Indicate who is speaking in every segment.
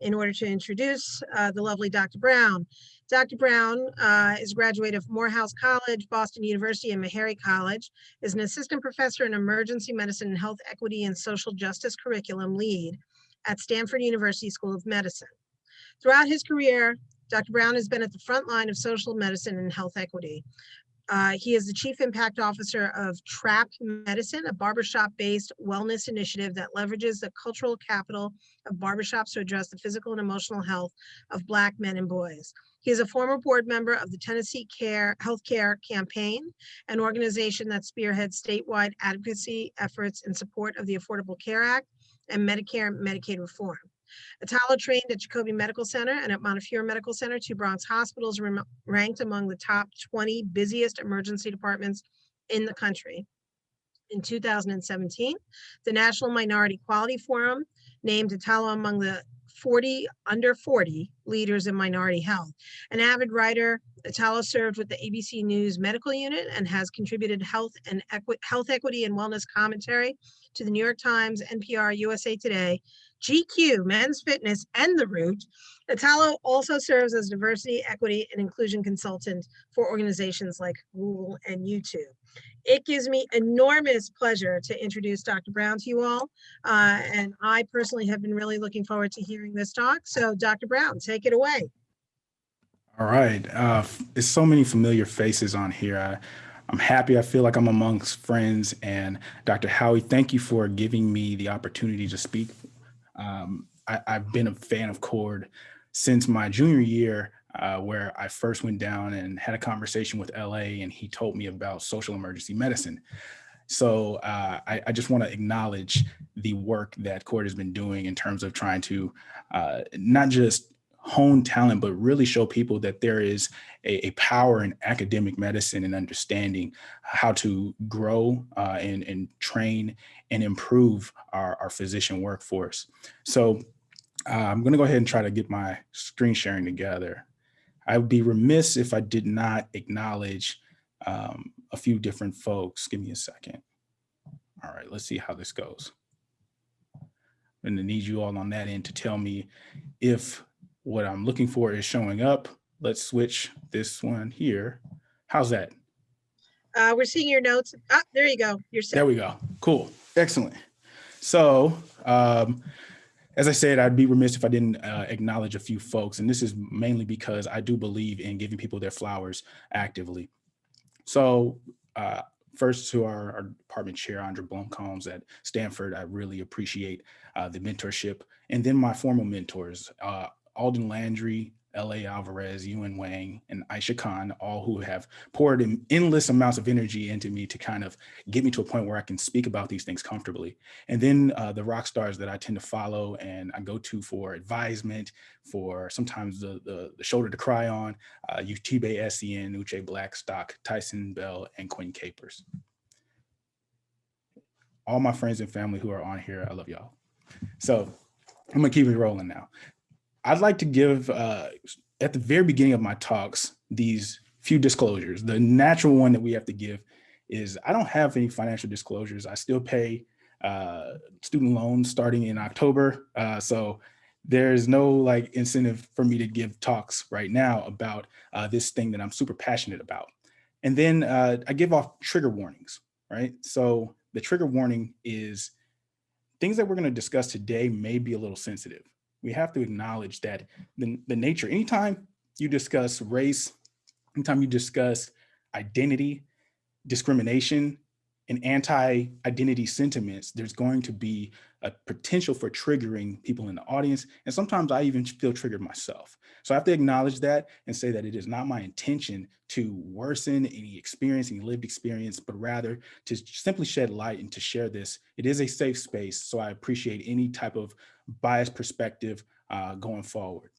Speaker 1: in order to introduce the lovely Dr. Brown. Dr. Brown is a graduate of Morehouse College, Boston University, and Meharry College, is an assistant professor in emergency medicine and health equity and social justice curriculum lead at Stanford University School of Medicine. Throughout his career, Dr. Brown has been at the front line of social medicine and health equity. He is the Chief Impact Officer of TRAP Medicine, a barbershop-based wellness initiative that leverages the cultural capital of barbershops to address the physical and emotional health of Black men and boys. He is a former board member of the Tennessee Healthcare Campaign, an organization that spearheads statewide advocacy efforts in support of the Affordable Care Act and Medicare and Medicaid reform. Italo trained at Jacobi Medical Center and at Montefiore Medical Center, two Bronx hospitals ranked among the top 20 busiest emergency departments in the country. In 2017, the National Minority Quality Forum named Italo among the under 40 leaders in minority health. An avid writer, Italo served with the ABC News Medical Unit and has contributed health equity and wellness commentary to the New York Times, NPR, USA Today, GQ, Men's Fitness, and The Root. Italo also serves as diversity, equity, and inclusion consultant for organizations like Google and YouTube. It gives me enormous pleasure to introduce Dr. Brown to you all. And I personally have been really looking forward to hearing this talk. So Dr. Brown, take it away.
Speaker 2: All right. There's so many familiar faces on here. I'm happy. I feel like I'm amongst friends. And Dr. Howie, thank you for giving me the opportunity to speak. I've been a fan of CHER since my junior year, where I first went down and had a conversation with LA, and he told me about social emergency medicine. So I just want to acknowledge the work that CHER has been doing in terms of trying to not just hone talent, but really show people that there is a power in academic medicine and understanding how to grow and train and improve our physician workforce. So I'm going to go ahead and try to get my screen sharing together. I would be remiss if I did not acknowledge a few different folks. Give me a second. All right, let's see how this goes. I'm going to need you all on that end to tell me if what I'm looking for is showing up. Let's switch this one here. How's that?
Speaker 1: We're seeing your notes. Ah, there you go. You're set.
Speaker 2: There we go. Cool. Excellent. So, as I said, I'd be remiss if I didn't acknowledge a few folks, and this is mainly because I do believe in giving people their flowers actively. So first to our department chair, Andrea Blomcombs at Stanford, I really appreciate the mentorship. And then my formal mentors, Alden Landry, L.A. Alvarez, Ewan Wang, and Aisha Khan, all who have poured in endless amounts of energy into me to kind of get me to a point where I can speak about these things comfortably. And then the rock stars that I tend to follow and I go to for advisement, for sometimes the shoulder to cry on, Utibe Essien, Uche Blackstock, Tyson Bell, and Quinn Capers. All my friends and family who are on here, I love y'all. So I'm gonna keep it rolling now. I'd like to give, at the very beginning of my talks, these few disclosures. The natural one that we have to give is I don't have any financial disclosures. I still pay student loans starting in October. So there's no like incentive for me to give talks right now about this thing that I'm super passionate about. And then I give off trigger warnings, right? So the trigger warning is things that we're gonna discuss today may be a little sensitive. We have to acknowledge that the nature, anytime you discuss race, anytime you discuss identity, discrimination, and anti-identity sentiments, there's going to be a potential for triggering people in the audience. And sometimes I even feel triggered myself. So I have to acknowledge that and say that it is not my intention to worsen any experience, any lived experience, but rather to simply shed light and to share this. It is a safe space, so I appreciate any type of biased perspective going forward.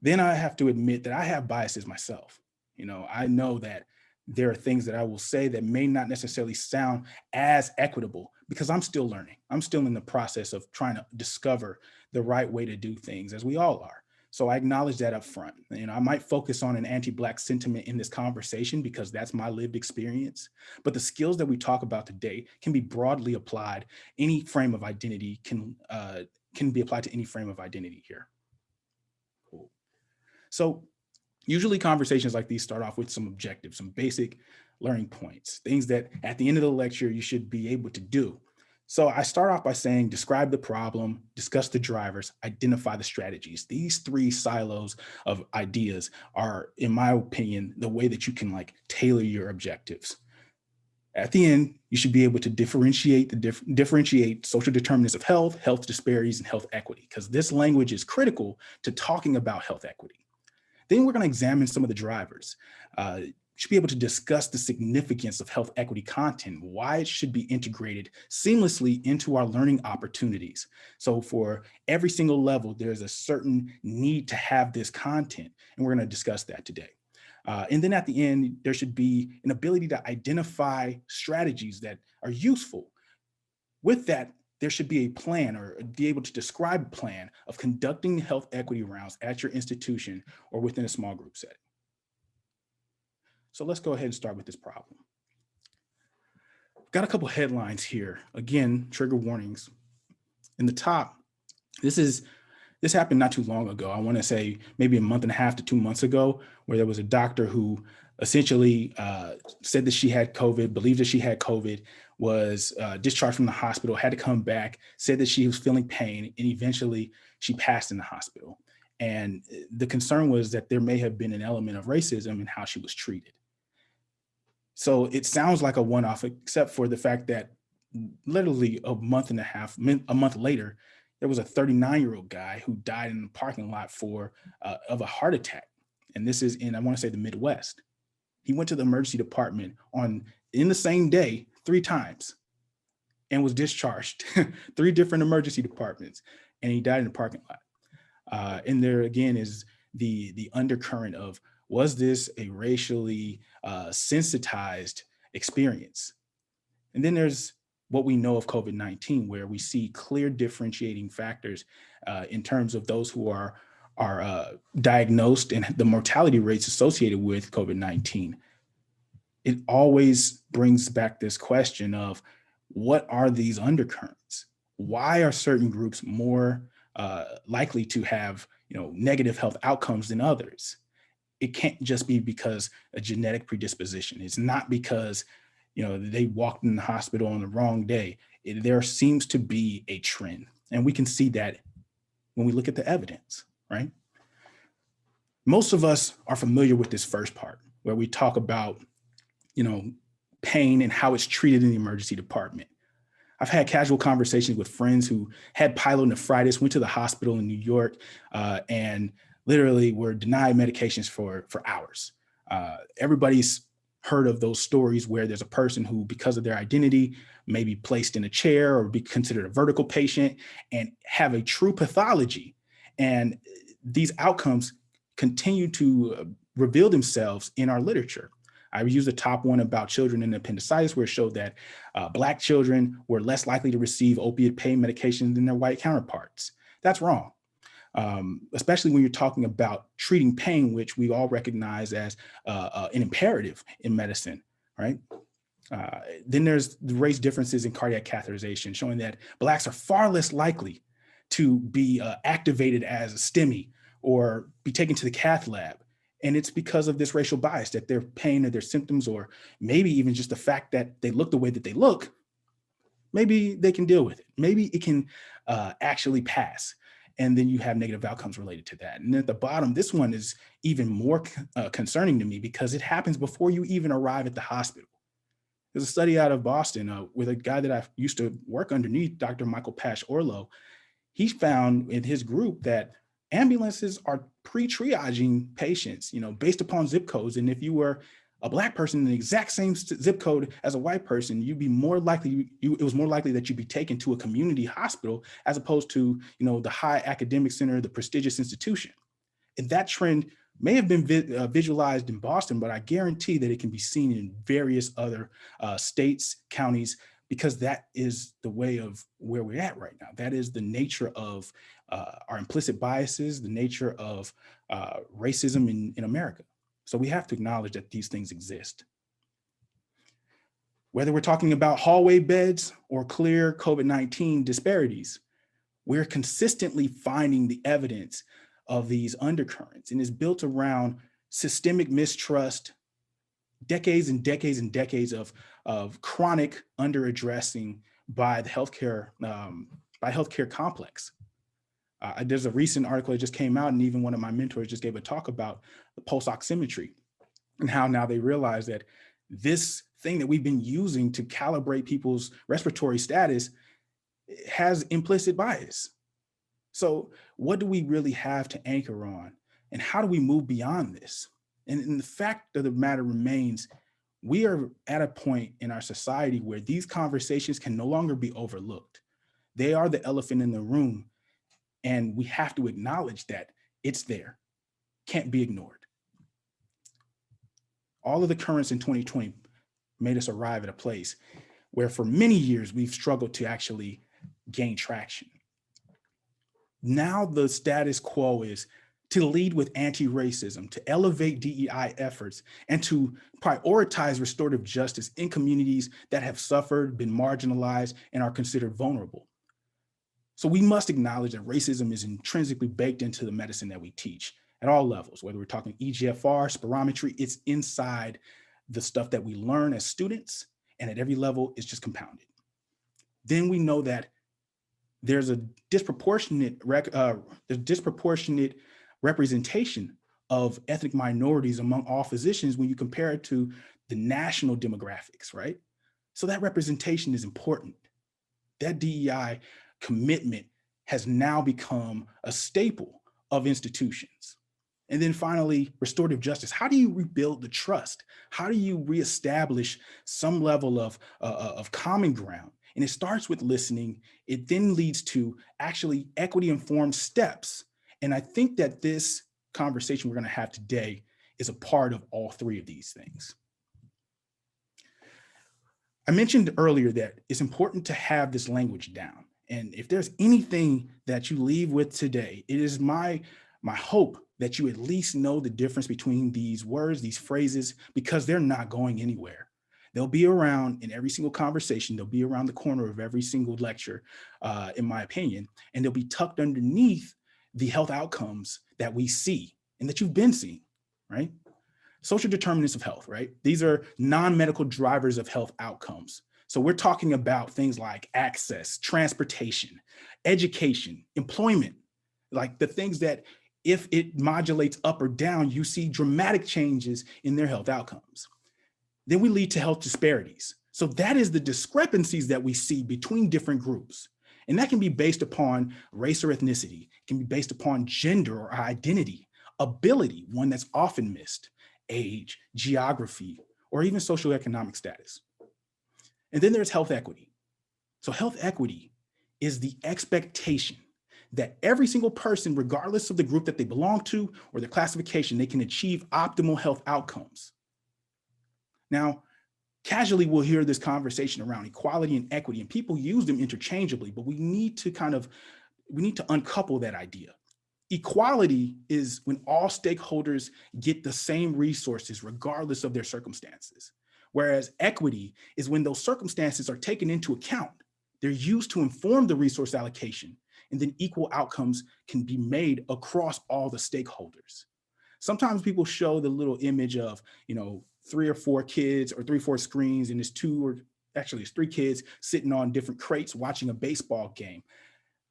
Speaker 2: Then I have to admit that I have biases myself. You know, I know that there are things that I will say that may not necessarily sound as equitable because I'm still learning. I'm still in the process of trying to discover the right way to do things, as we all are. So I acknowledge that up front. You know, I might focus on an anti-Black sentiment in this conversation because that's my lived experience. But the skills that we talk about today can be broadly applied. Any frame of identity can be applied to any frame of identity here. So usually conversations like these start off with some objectives, some basic learning points, things that at the end of the lecture you should be able to do. So I start off by saying, describe the problem, discuss the drivers, identify the strategies. These three silos of ideas are, in my opinion, the way that you can like tailor your objectives. At the end, you should be able to differentiate social determinants of health, health disparities, and health equity, because this language is critical to talking about health equity. Then we're going to examine some of the drivers. You should be able to discuss the significance of health equity content, why it should be integrated seamlessly into our learning opportunities. So for every single level, there's a certain need to have this content, and we're going to discuss that today. And then at the end, there should be an ability to identify strategies that are useful. With that, there should be a plan or be able to describe a plan of conducting health equity rounds at your institution or within a small group setting. So let's go ahead and start with this problem. Got a couple headlines here. Again, trigger warnings. In the top, this happened not too long ago. I want to say maybe a month and a half to 2 months ago, where there was a doctor who essentially said that she had COVID, believed that she had COVID, was discharged from the hospital, had to come back, said that she was feeling pain, and eventually she passed in the hospital. And the concern was that there may have been an element of racism in how she was treated. So it sounds like a one-off, except for the fact that literally a month later, there was a 39-year-old guy who died in the parking lot of a heart attack. And this is in, I want to say, the Midwest. He went to the emergency department in the same day 3 times and was discharged 3 different emergency departments, and he died in the parking lot. And there again is the undercurrent of, was this a racially sensitized experience? And then there's what we know of COVID-19, where we see clear differentiating factors in terms of those who are diagnosed and the mortality rates associated with COVID-19. It always brings back this question of, what are these undercurrents? Why are certain groups more likely to have negative health outcomes than others? It can't just be because a genetic predisposition. It's not because they walked in the hospital on the wrong day. There seems to be a trend, and we can see that when we look at the evidence, right? Most of us are familiar with this first part, where we talk about, pain and how it's treated in the emergency department. I've had casual conversations with friends who had pyelonephritis, went to the hospital in New York, and literally were denied medications for hours. Everybody's heard of those stories where there's a person who, because of their identity, may be placed in a chair or be considered a vertical patient and have a true pathology. And these outcomes continue to reveal themselves in our literature. I use the top one about children in appendicitis, where it showed that Black children were less likely to receive opiate pain medication than their white counterparts. That's wrong. Especially when you're talking about treating pain, which we all recognize as an imperative in medicine, right? Then there's the race differences in cardiac catheterization, showing that Blacks are far less likely to be activated as a STEMI or be taken to the cath lab. And it's because of this racial bias, that their pain or their symptoms, or maybe even just the fact that they look the way that they look, maybe they can deal with it. Maybe it can actually pass. And then you have negative outcomes related to that. And at the bottom, this one is even more concerning to me, because it happens before you even arrive at the hospital. There's a study out of Boston with a guy that I used to work underneath, Dr. Michael Pash Orlow. He found in his group that ambulances are pre-triaging patients, based upon zip codes. And if you were a Black person in the exact same zip code as a white person, you'd be more likely, it was more likely that you'd be taken to a community hospital as opposed to, the high academic center, the prestigious institution. And that trend may have been visualized in Boston, but I guarantee that it can be seen in various other states, counties, because that is the way of where we're at right now. That is the nature of our implicit biases, the nature of racism in America. So we have to acknowledge that these things exist. Whether we're talking about hallway beds or clear COVID-19 disparities, we're consistently finding the evidence of these undercurrents and is built around systemic mistrust, decades and decades and decades of chronic underaddressing by the healthcare complex. There's a recent article that just came out, and even one of my mentors just gave a talk about the pulse oximetry and how now they realize that this thing that we've been using to calibrate people's respiratory status has implicit bias. So what do we really have to anchor on, and how do we move beyond this? And the fact of the matter remains, we are at a point in our society where these conversations can no longer be overlooked. They are the elephant in the room, and we have to acknowledge that it's there, can't be ignored. All of the currents in 2020 made us arrive at a place where for many years we've struggled to actually gain traction. Now the status quo is to lead with anti-racism, to elevate DEI efforts, and to prioritize restorative justice in communities that have suffered, been marginalized, and are considered vulnerable. So we must acknowledge that racism is intrinsically baked into the medicine that we teach at all levels, whether we're talking EGFR, spirometry, it's inside the stuff that we learn as students, and at every level, it's just compounded. Then we know that there's a disproportionate representation of ethnic minorities among all physicians when you compare it to the national demographics, right? So that representation is important. That DEI commitment has now become a staple of institutions. And then finally, restorative justice. How do you rebuild the trust? How do you reestablish some level of common ground? And it starts with listening. It then leads to actually equity-informed steps. And I think that this conversation we're going to have today is a part of all three of these things. I mentioned earlier that it's important to have this language down. And if there's anything that you leave with today, it is my hope that you at least know the difference between these words, these phrases, because they're not going anywhere. They'll be around in every single conversation. They'll be around the corner of every single lecture, in my opinion, and they'll be tucked underneath the health outcomes that we see and that you've been seeing, right? Social determinants of health, right? These are non-medical drivers of health outcomes. So we're talking about things like access, transportation, education, employment, like the things that if it modulates up or down, you see dramatic changes in their health outcomes. Then we lead to health disparities. So that is the discrepancies that we see between different groups. And that can be based upon race or ethnicity. It can be based upon gender or identity, ability, one that's often missed, age, geography, or even socioeconomic status. And then there's health equity. So health equity is the expectation that every single person, regardless of the group that they belong to or their classification, they can achieve optimal health outcomes. Now, casually, we'll hear this conversation around equality and equity, and people use them interchangeably, but we need to uncouple that idea. Equality is when all stakeholders get the same resources, regardless of their circumstances. Whereas equity is when those circumstances are taken into account. They're used to inform the resource allocation, and then equal outcomes can be made across all the stakeholders. Sometimes people show the little image of, 3 or 4 kids or 3 or 4 screens, and it's 3 kids sitting on different crates watching a baseball game.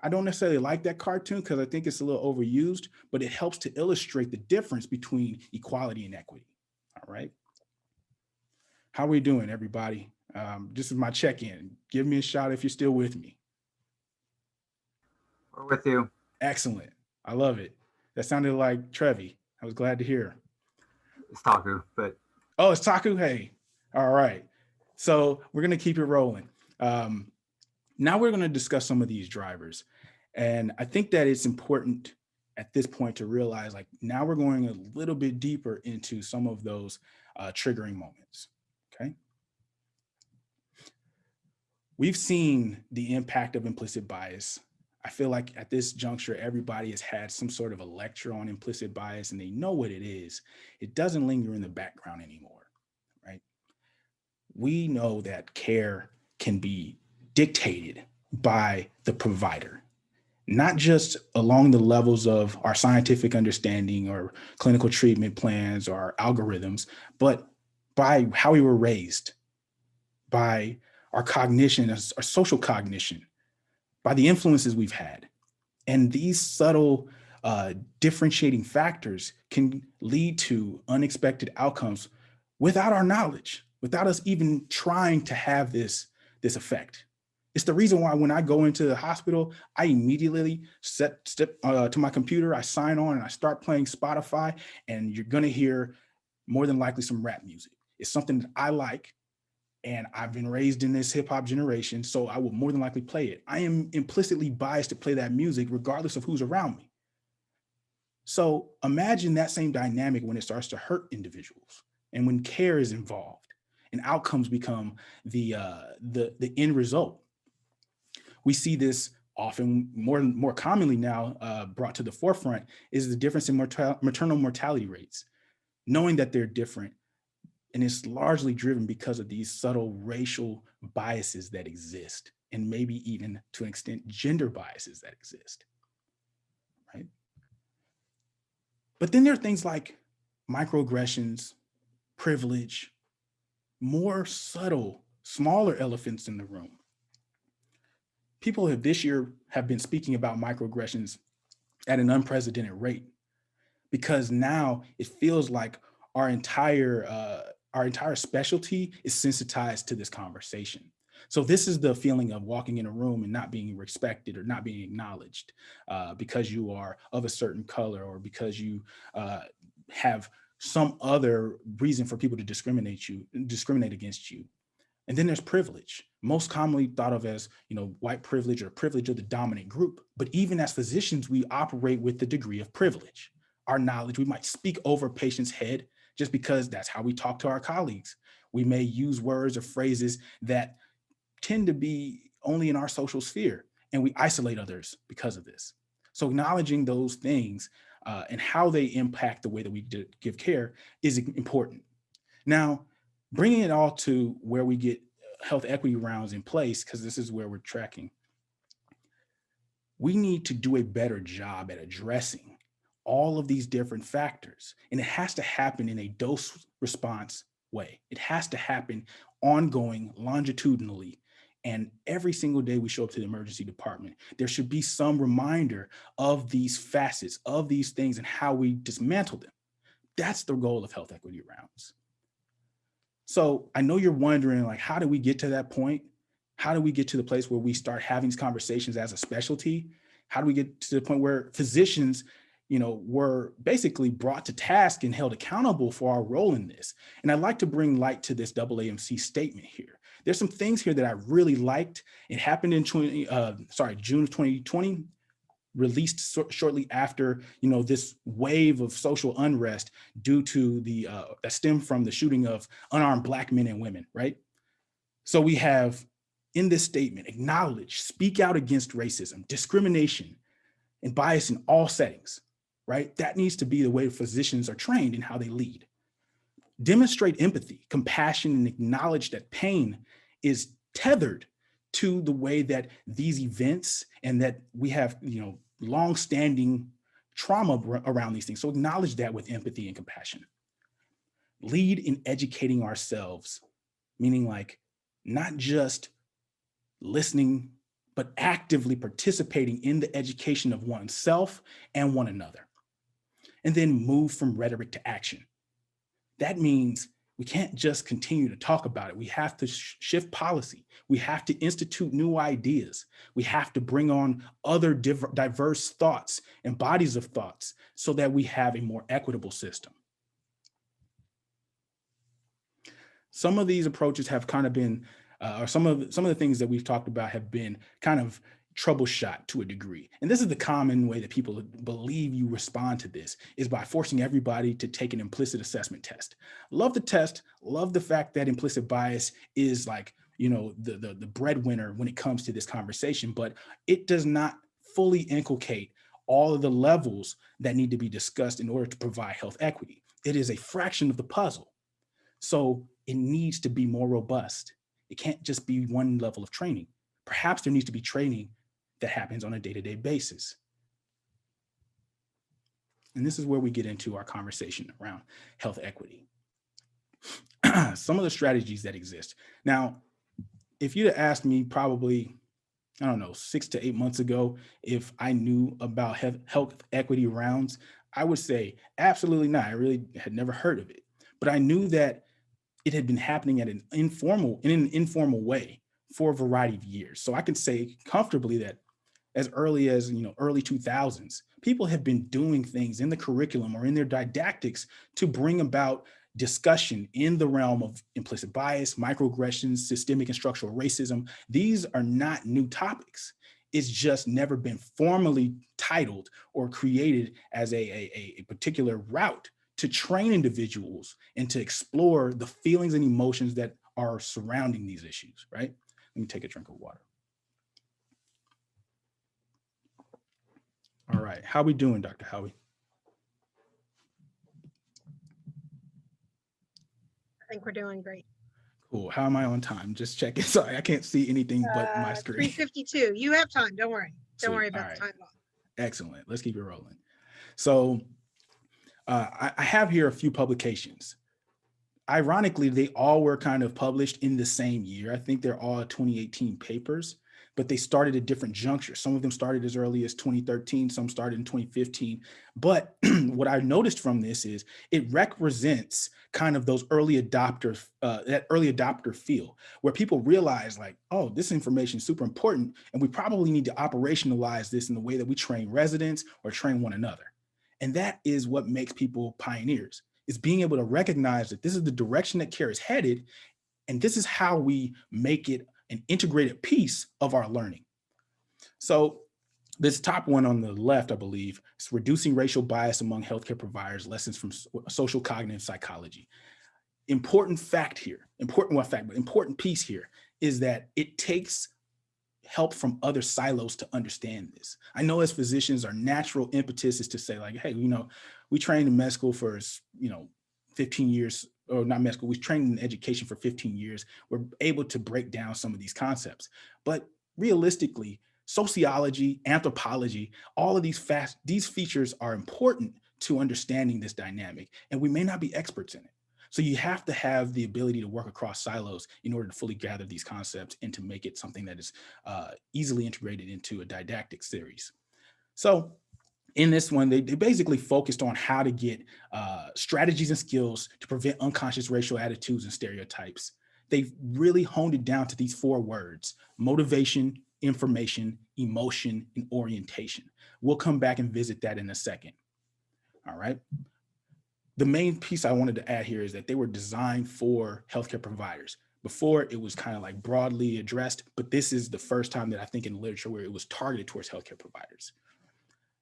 Speaker 2: I don't necessarily like that cartoon because I think it's a little overused, but it helps to illustrate the difference between equality and equity. All right. How are we doing, everybody? This is my check-in. Give me a shout if you're still with me.
Speaker 3: We're with you.
Speaker 2: Excellent. I love it. That sounded like Trevi. I was glad to hear.
Speaker 3: It's Taku, but.
Speaker 2: Oh, it's Taku? Hey. All right. So we're going to keep it rolling. Now we're going to discuss some of these drivers. And I think that it's important at this point to realize, like, now we're going a little bit deeper into some of those triggering moments. Okay. We've seen the impact of implicit bias. I feel like at this juncture, everybody has had some sort of a lecture on implicit bias and they know what it is. It doesn't linger in the background anymore, right? We know that care can be dictated by the provider. not just along the levels of our scientific understanding or clinical treatment plans or algorithms, but by how we were raised, by our cognition, our social cognition, by the influences we've had. And these subtle differentiating factors can lead to unexpected outcomes without our knowledge, without us even trying to have this effect. It's the reason why when I go into the hospital, I immediately step to my computer, I sign on and I start playing Spotify, and you're gonna hear more than likely some rap music. It's something that I like, and I've been raised in this hip hop generation, so I will more than likely play it. I am implicitly biased to play that music regardless of who's around me. So imagine that same dynamic when it starts to hurt individuals and when care is involved and outcomes become the end result. We see this often more commonly now brought to the forefront is the difference in maternal mortality rates. Knowing that they're different, and it's largely driven because of these subtle racial biases that exist, and maybe even to an extent, gender biases that exist, right? But then there are things like microaggressions, privilege, more subtle, smaller elephants in the room. People have this year have been speaking about microaggressions at an unprecedented rate because now it feels like our entire specialty is sensitized to this conversation. So this is the feeling of walking in a room and not being respected or not being acknowledged because you are of a certain color or because you have some other reason for people to discriminate against you. And then there's privilege, most commonly thought of as, white privilege or privilege of the dominant group. But even as physicians, we operate with the degree of privilege. Our knowledge, we might speak over a patient's head just because that's how we talk to our colleagues. We may use words or phrases that tend to be only in our social sphere, and we isolate others because of this. So acknowledging those things and how they impact the way that we give care is important. Now, bringing it all to where we get health equity rounds in place, because this is where we're tracking, we need to do a better job at addressing all of these different factors. And it has to happen in a dose response way. It has to happen ongoing, longitudinally. And every single day we show up to the emergency department, there should be some reminder of these facets, of these things, and how we dismantle them. That's the goal of health equity rounds. So I know you're wondering, like, how do we get to that point? How do we get to the place where we start having these conversations as a specialty? How do we get to the point where physicians, were basically brought to task and held accountable for our role in this? And I'd like to bring light to this AAMC statement here. There's some things here that I really liked. It happened in June of 2020, released shortly after, this wave of social unrest due to that stemmed from the shooting of unarmed Black men and women, right? So we have in this statement, acknowledge, speak out against racism, discrimination, and bias in all settings, right? That needs to be the way physicians are trained in how they lead. Demonstrate empathy, compassion, and acknowledge that pain is tethered to the way that these events and that we have, long-standing trauma around these things. So acknowledge that with empathy and compassion. Lead in educating ourselves, meaning like not just listening, but actively participating in the education of oneself and one another. And then move from rhetoric to action. That means we can't just continue to talk about it. We have to shift policy. We have to institute new ideas. We have to bring on other diverse thoughts and bodies of thoughts so that we have a more equitable system. Some of these approaches have kind of been, or some of the things that we've talked about have been kind of troubleshot to a degree. And this is the common way that people believe you respond to this, is by forcing everybody to take an implicit assessment test. Love the test, love the fact that implicit bias is like, the breadwinner when it comes to this conversation, but it does not fully inculcate all of the levels that need to be discussed in order to provide health equity. It is a fraction of the puzzle. So it needs to be more robust. It can't just be one level of training. Perhaps there needs to be training that happens on a day-to-day basis. And this is where we get into our conversation around health equity. Some of the strategies that exist. Now, if you'd have asked me probably, I don't know, 6 to 8 months ago, if I knew about health equity rounds, I would say absolutely not. I really had never heard of it, but I knew that it had been happening in an informal way for a variety of years. So I can say comfortably that as early as, early 2000s, people have been doing things in the curriculum or in their didactics to bring about discussion in the realm of implicit bias, microaggressions, systemic and structural racism. These are not new topics. It's just never been formally titled or created as a particular route to train individuals and to explore the feelings and emotions that are surrounding these issues, right? Let me take a drink of water. All right, how we doing, Dr. Howie?
Speaker 1: I think we're doing great.
Speaker 2: Cool, how am I on time? Just checking, sorry, I can't see anything but my screen.
Speaker 1: 3:52, you have time, don't worry. Don't
Speaker 2: Sweet.
Speaker 1: worry about
Speaker 2: All
Speaker 1: the
Speaker 2: right.
Speaker 1: time off.
Speaker 2: Excellent, let's keep it rolling. So I have here a few publications. Ironically, they all were kind of published in the same year. I think they're all 2018 papers, but they started at different junctures. Some of them started as early as 2013, some started in 2015. But what I noticed from this is it represents kind of those early adopters, that early adopter feel, where people realize like, oh, this information is super important, and we probably need to operationalize this in the way that we train residents or train one another. And that is what makes people pioneers, is being able to recognize that this is the direction that care is headed, and this is how we make it an integrated piece of our learning. So this top one on the left, I believe, is reducing racial bias among healthcare providers, lessons from social cognitive psychology. Important fact here, important piece here is that it takes help from other silos to understand this. I know as physicians, our natural impetus is to say like, hey, we trained in med school for, 15 years, or not med school, we trained in education for 15 years. We're able to break down some of these concepts. But realistically, sociology, anthropology, all of these features are important to understanding this dynamic, and we may not be experts in it. So you have to have the ability to work across silos in order to fully gather these concepts and to make it something that is easily integrated into a didactic series. So in this one, they basically focused on how to get strategies and skills to prevent unconscious racial attitudes and stereotypes. They've really honed it down to these 4 words: motivation, information, emotion, and orientation. We'll come back and visit that in a second. All right. The main piece I wanted to add here is that they were designed for healthcare providers. Before, it was kind of like broadly addressed, but this is the first time that I think in the literature where it was targeted towards healthcare providers.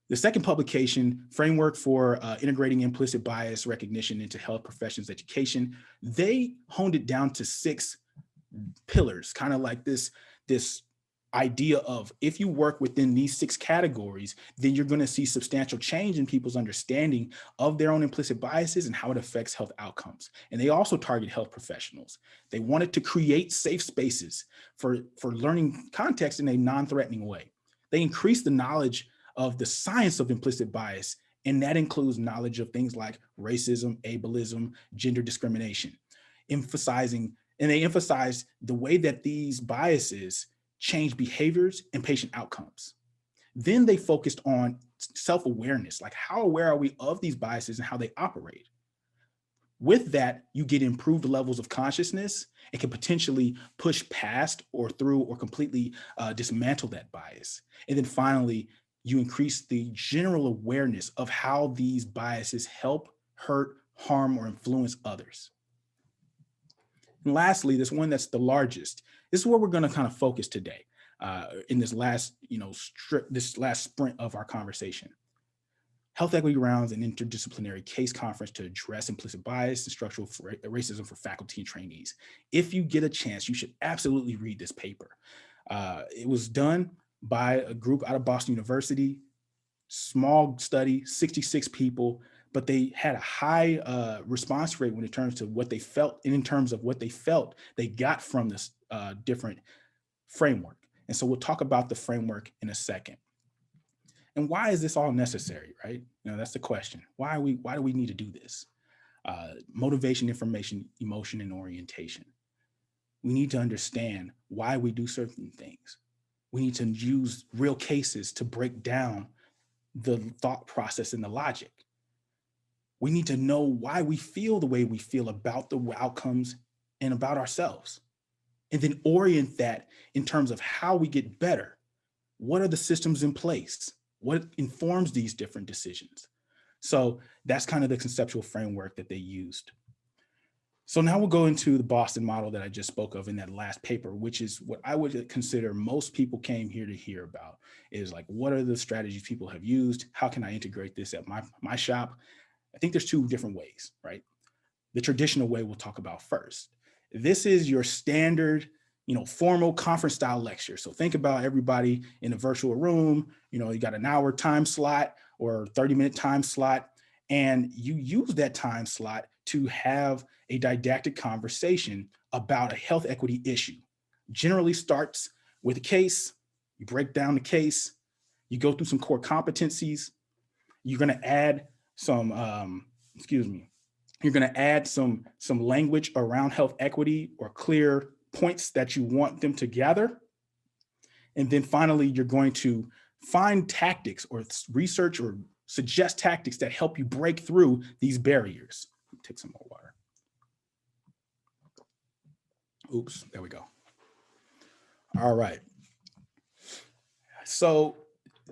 Speaker 2: The second publication, Framework for Integrating Implicit Bias Recognition into Health Professions Education, they honed it down to 6 pillars, kind of like this idea of if you work within these 6 categories, then you're going to see substantial change in people's understanding of their own implicit biases and how it affects health outcomes. And they also target health professionals. They wanted to create safe spaces for learning context in a non-threatening way. They increased the knowledge of the science of implicit bias, and that includes knowledge of things like racism, ableism, gender discrimination, they emphasized the way that these biases change behaviors and patient outcomes. Then they focused on self-awareness, like how aware are we of these biases and how they operate? With that, you get improved levels of consciousness and can potentially push past or through or completely dismantle that bias. And then finally, you increase the general awareness of how these biases help, hurt, harm, or influence others. And lastly, this one that's the largest, this is where we're going to kind of focus today in this last, this last sprint of our conversation. Health equity rounds and interdisciplinary case conference to address implicit bias and structural racism for faculty and trainees. If you get a chance, you should absolutely read this paper. It was done by a group out of Boston University, small study, 66 people, but they had a high response rate when it comes to what they felt, and in terms of what they felt they got from this different framework. And so we'll talk about the framework in a second. And why is this all necessary, right? That's the question. Why do we need to do this? Motivation, information, emotion, and orientation. We need to understand why we do certain things. We need to use real cases to break down the thought process and the logic. We need to know why we feel the way we feel about the outcomes and about ourselves. And then orient that in terms of how we get better. What are the systems in place? What informs these different decisions? So that's kind of the conceptual framework that they used. So now we'll go into the Boston model that I just spoke of in that last paper, which is what I would consider most people came here to hear about, is like, what are the strategies people have used? How can I integrate this at my shop? I think there's two different ways, right? The traditional way we'll talk about first. This is your standard, formal conference style lecture. So think about everybody in a virtual room, you got an hour time slot or 30-minute time slot, and you use that time slot to have a didactic conversation about a health equity issue. Generally starts with a case, you break down the case, you go through some core competencies, you're gonna add some, you're gonna add some language around health equity or clear points that you want them to gather. And then finally, you're going to find tactics or research or suggest tactics that help you break through these barriers. Take some more water. Oops, there we go. All right. So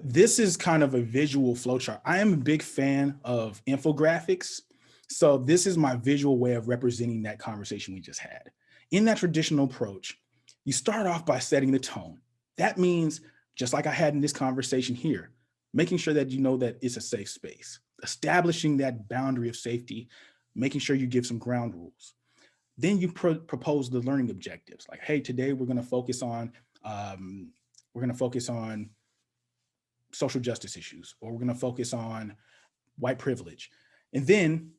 Speaker 2: this is kind of a visual flowchart. I am a big fan of infographics. So this is my visual way of representing that conversation we just had. In that traditional approach, you start off by setting the tone. That means, just like I had in this conversation here, making sure that you know that it's a safe space, establishing that boundary of safety, making sure you give some ground rules. Then you propose the learning objectives. Like, hey, today we're going to focus on social justice issues, or we're going to focus on white privilege. And then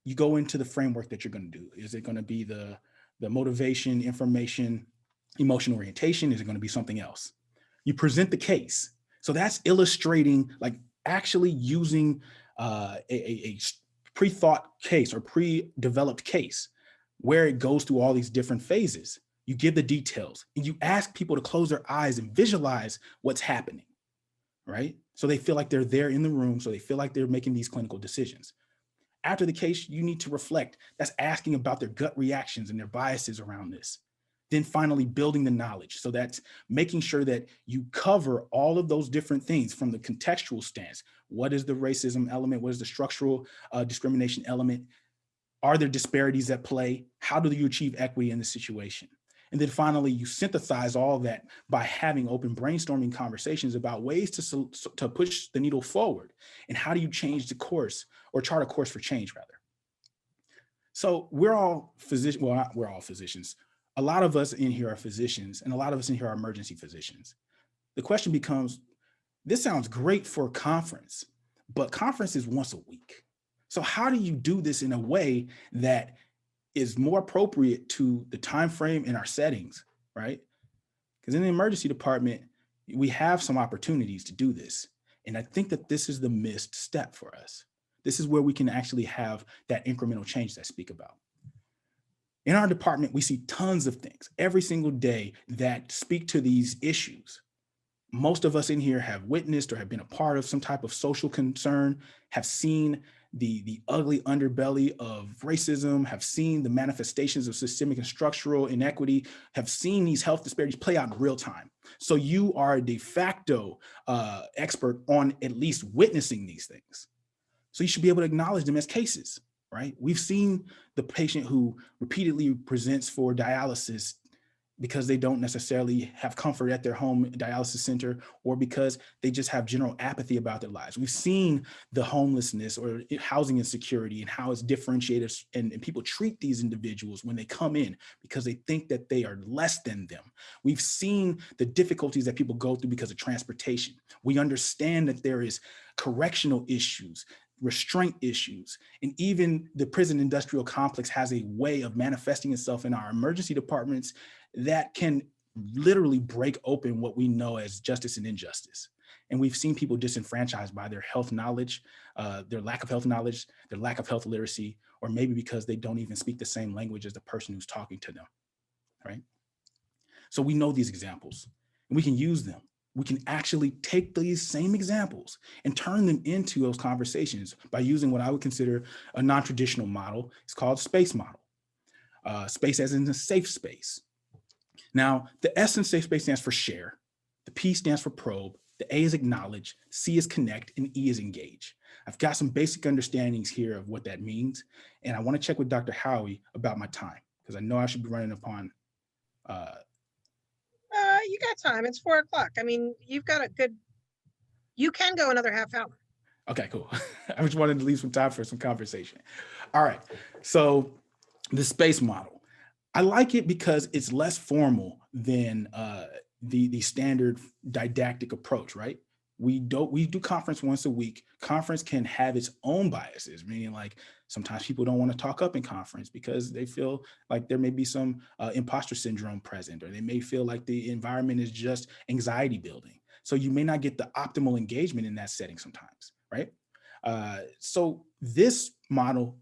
Speaker 2: you go into the framework that you're going to do. Is it going to be the motivation, information, emotion orientation? Is it going to be something else? You present the case. So that's illustrating, like actually using a pre-thought case or pre-developed case where it goes through all these different phases. You give the details and you ask people to close their eyes and visualize what's happening, right? So they feel like they're there in the room, so they feel like they're making these clinical decisions. After the case, you need to reflect. That's asking about their gut reactions and their biases around this. Then finally building the knowledge. So that's making sure that you cover all of those different things from the contextual stance. What is the racism element? What is the structural discrimination element? Are there disparities at play? How do you achieve equity in the situation? And then finally, you synthesize all that by having open brainstorming conversations about ways to push the needle forward. And how do you change the course or chart a course for change, rather? So we're all physicians. Well, not we're all physicians. A lot of us in here are physicians, and a lot of us in here are emergency physicians. The question becomes, this sounds great for a conference, but conference is once a week. So how do you do this in a way that is more appropriate to the time frame in our settings, right? Because in the emergency department, we have some opportunities to do this. And I think that this is the missed step for us. This is where we can actually have that incremental change that I speak about. In our department, we see tons of things every single day that speak to these issues. Most of us in here have witnessed or have been a part of some type of social concern, have seen the ugly underbelly of racism, have seen the manifestations of systemic and structural inequity, have seen these health disparities play out in real time. So you are a de facto expert on at least witnessing these things. So you should be able to acknowledge them as cases, right? We've seen the patient who repeatedly presents for dialysis because they don't necessarily have comfort at their home dialysis center, or because they just have general apathy about their lives. We've seen the homelessness or housing insecurity and how it's differentiated, and people treat these individuals when they come in because they think that they are less than them. We've seen the difficulties that people go through because of transportation. We understand that there is correctional issues, restraint issues, and even the prison industrial complex has a way of manifesting itself in our emergency departments that can literally break open what we know as justice and injustice. And we've seen people disenfranchised by their health knowledge, their lack of health knowledge, their lack of health literacy, or maybe because they don't even speak the same language as the person who's talking to them, right? So we know these examples and we can use them. We can actually take these same examples and turn them into those conversations by using what I would consider a non-traditional model. It's called space model. Space as in a safe space. Now, the S in safe space stands for share. The P stands for probe. The A is acknowledge. C is connect, and E is engage. I've got some basic understandings here of what that means. And I want to check with Dr. Howie about my time because I know I should be running upon.
Speaker 1: You got time. It's 4 o'clock. I mean, you've got a good, you can go another half hour.
Speaker 2: Okay, cool. I just wanted to leave some time for some conversation. All right. So the space model, I like it because it's less formal than the standard didactic approach, right? We do conference once a week. Conference can have its own biases, meaning like sometimes people don't want to talk up in conference because they feel like there may be some imposter syndrome present, or they may feel like the environment is just anxiety building. So you may not get the optimal engagement in that setting sometimes, right? So this model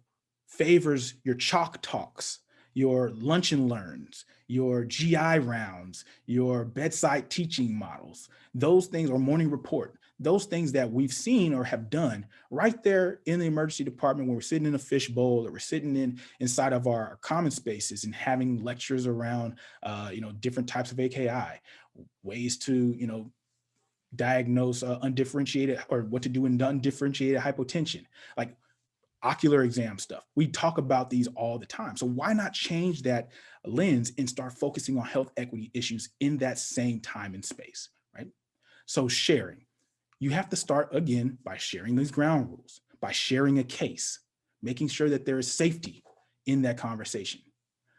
Speaker 2: favors your chalk talks, your lunch and learns, your GI rounds, your bedside teaching models, those things, or morning report, those things that we've seen or have done right there in the emergency department when we're sitting in a fishbowl or we're sitting inside of our common spaces and having lectures around, different types of AKI, ways to, diagnose undifferentiated, or what to do in undifferentiated hypotension, like ocular exam stuff. We talk about these all the time. So why not change that lens and start focusing on health equity issues in that same time and space, right? So sharing, you have to start again by sharing these ground rules, by sharing a case, making sure that there is safety in that conversation.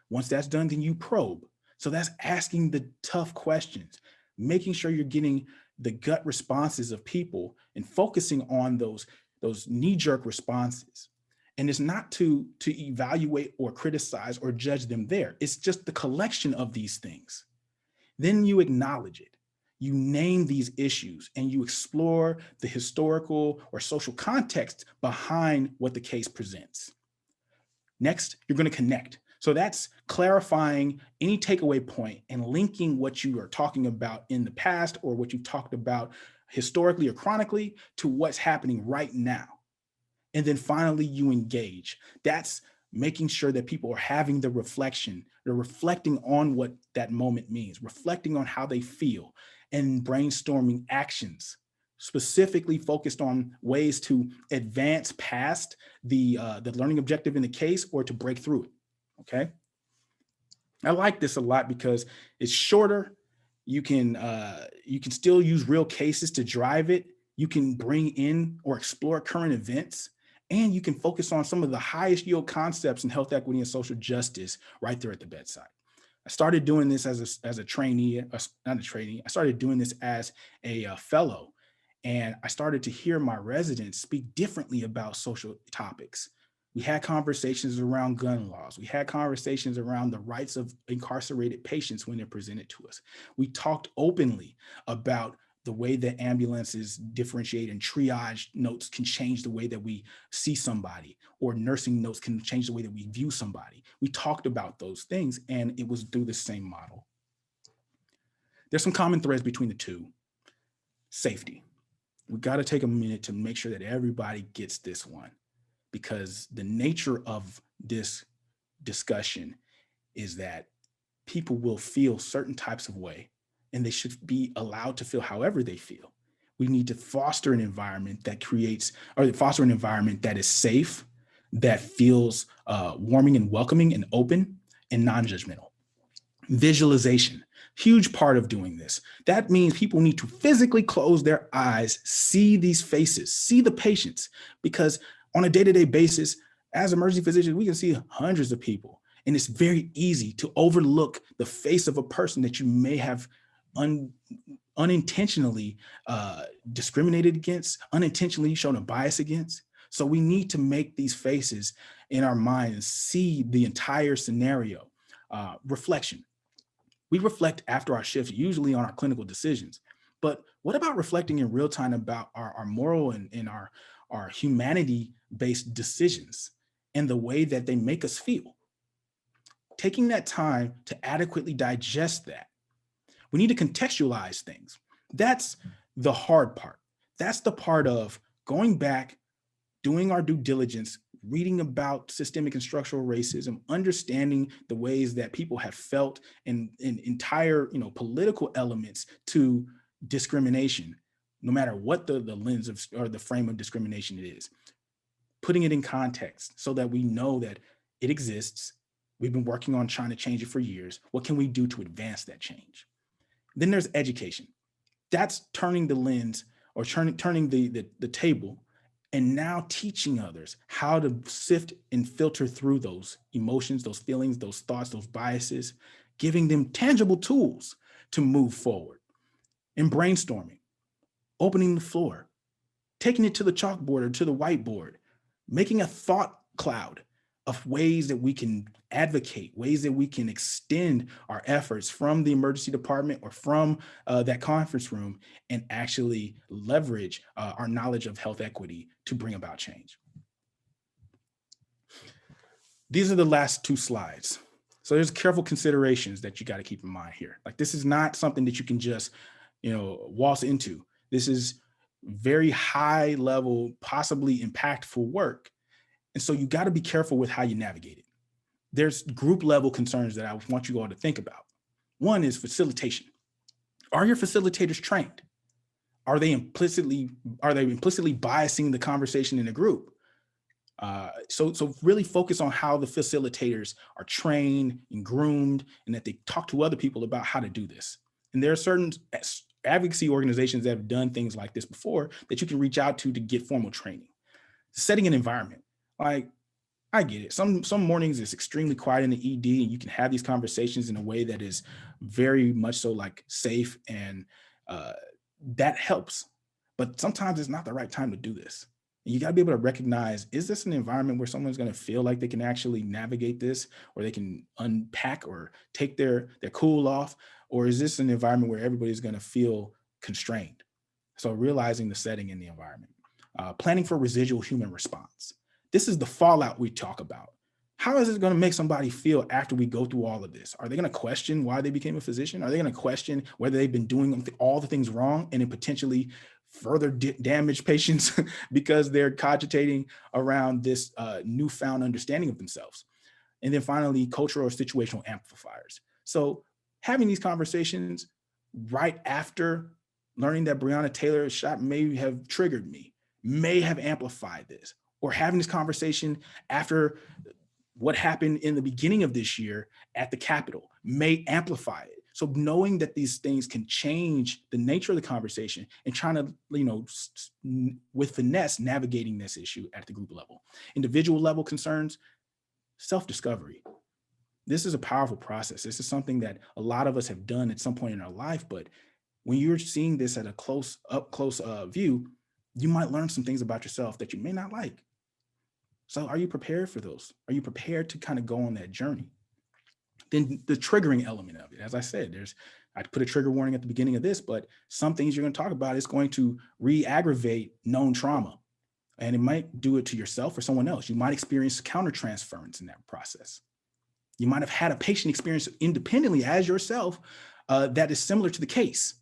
Speaker 2: Once that's done, then you probe. So that's asking the tough questions, making sure you're getting the gut responses of people and focusing on those knee-jerk responses. And it's not to evaluate or criticize or judge them there. It's just the collection of these things. Then you acknowledge it. You name these issues and you explore the historical or social context behind what the case presents. Next, you're going to connect. So that's clarifying any takeaway point and linking what you are talking about in the past or what you've talked about historically or chronically to what's happening right now. And then finally, you engage. That's making sure that people are having the reflection, they're reflecting on what that moment means, reflecting on how they feel, and brainstorming actions specifically focused on ways to advance past the learning objective in the case or to break through it. Okay. I like this a lot because it's shorter. You can still use real cases to drive it. You can bring in or explore current events, and you can focus on some of the highest yield concepts in health equity and social justice right there at the bedside. I started doing this as a trainee, not a trainee. I started doing this as a fellow, and I started to hear my residents speak differently about social topics. We had conversations around gun laws. We had conversations around the rights of incarcerated patients when they're presented to us. We talked openly about the way that ambulances differentiate and triage notes can change the way that we see somebody, or nursing notes can change the way that we view somebody. We talked about those things, and it was through the same model. There's some common threads between the two. Safety. We got to take a minute to make sure that everybody gets this one, because the nature of this discussion is that people will feel certain types of way, and they should be allowed to feel however they feel. We need to foster an environment that is safe, that feels warming and welcoming and open and non-judgmental. Visualization, huge part of doing this. That means people need to physically close their eyes, see these faces, see the patients, because on a day-to-day basis, as emergency physicians, we can see hundreds of people, and it's very easy to overlook the face of a person that you may have unintentionally discriminated against, unintentionally shown a bias against. So we need to make these faces in our mind and see the entire scenario. Reflection. We reflect after our shifts, usually on our clinical decisions. But what about reflecting in real time about our moral and our humanity-based decisions and the way that they make us feel? Taking that time to adequately digest that. We need to contextualize things. That's the hard part. That's the part of going back, doing our due diligence, reading about systemic and structural racism, understanding the ways that people have felt and entire, political elements to discrimination, no matter what the lens of or the frame of discrimination it is, putting it in context so that we know that it exists. We've been working on trying to change it for years. What can we do to advance that change? Then there's education. That's turning the lens or turning the table and now teaching others how to sift and filter through those emotions, those feelings, those thoughts, those biases, giving them tangible tools to move forward. And brainstorming, opening the floor, taking it to the chalkboard or to the whiteboard, making a thought cloud of ways that we can advocate, ways that we can extend our efforts from the emergency department or from that conference room and actually leverage our knowledge of health equity to bring about change. These are the last two slides. So there's careful considerations that you got to keep in mind here. Like, this is not something that you can just, waltz into. This is very high level, possibly impactful work. And so you got to be careful with how you navigate it. There's group level concerns that I want you all to think about. One is facilitation. Are your facilitators trained? Are they implicitly biasing the conversation in a group? So really focus on how the facilitators are trained and groomed and that they talk to other people about how to do this. And there are certain advocacy organizations that have done things like this before that you can reach out to get formal training. Setting an environment. Like, I get it. Some mornings it's extremely quiet in the ED and you can have these conversations in a way that is very much so like safe and that helps. But sometimes it's not the right time to do this. And you got to be able to recognize, is this an environment where someone's going to feel like they can actually navigate this, or they can unpack or take their cool off? Or is this an environment where everybody's going to feel constrained? So realizing the setting in the environment. Planning for residual human response. This is the fallout we talk about. How is it going to make somebody feel after we go through all of this? Are they going to question why they became a physician? Are they going to question whether they've been doing all the things wrong and then potentially further damage patients because they're cogitating around this newfound understanding of themselves? And then finally, cultural or situational amplifiers. So having these conversations right after learning that Breonna Taylor's shot may have triggered me, may have amplified this, or having this conversation after what happened in the beginning of this year at the Capitol may amplify it. So knowing that these things can change the nature of the conversation and trying to, with finesse, navigating this issue at the group level. Individual level concerns, self-discovery. This is a powerful process. This is something that a lot of us have done at some point in our life, but when you're seeing this at a close view, you might learn some things about yourself that you may not like. So are you prepared for those? Are you prepared to kind of go on that journey? Then the triggering element of it, as I said, I put a trigger warning at the beginning of this, but some things you're going to talk about is going to re-aggravate known trauma. And it might do it to yourself or someone else. You might experience countertransference in that process. You might have had a patient experience independently as yourself that is similar to the case.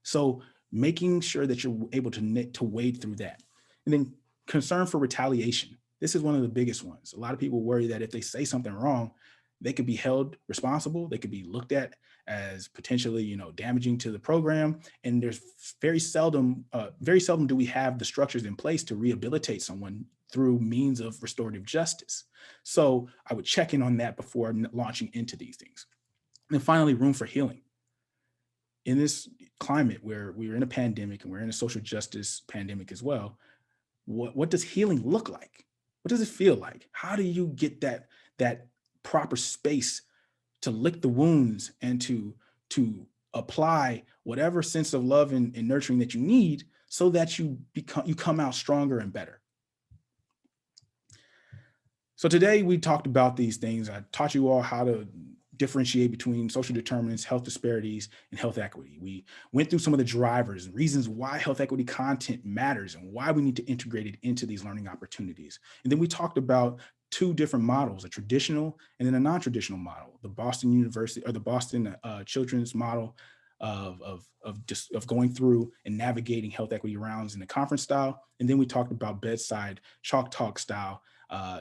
Speaker 2: So making sure that you're able to wade through that. And then concern for retaliation. This is one of the biggest ones. A lot of people worry that if they say something wrong, they could be held responsible. They could be looked at as potentially, damaging to the program. And there's very seldom do we have the structures in place to rehabilitate someone through means of restorative justice. So I would check in on that before launching into these things. And then finally, room for healing. In this climate where we are in a pandemic and we're in a social justice pandemic as well, what does healing look like? What does it feel like? How do you get that proper space to lick the wounds and to apply whatever sense of love and nurturing that you need so that you come out stronger and better? So today we talked about these things. I taught you all how to differentiate between social determinants, health disparities, and health equity. We went through some of the drivers and reasons why health equity content matters and why we need to integrate it into these learning opportunities. And then we talked about two different models, a traditional and then a non-traditional model, the Boston University or the Boston Children's model of going through and navigating health equity rounds in the conference style. And then we talked about bedside chalk talk style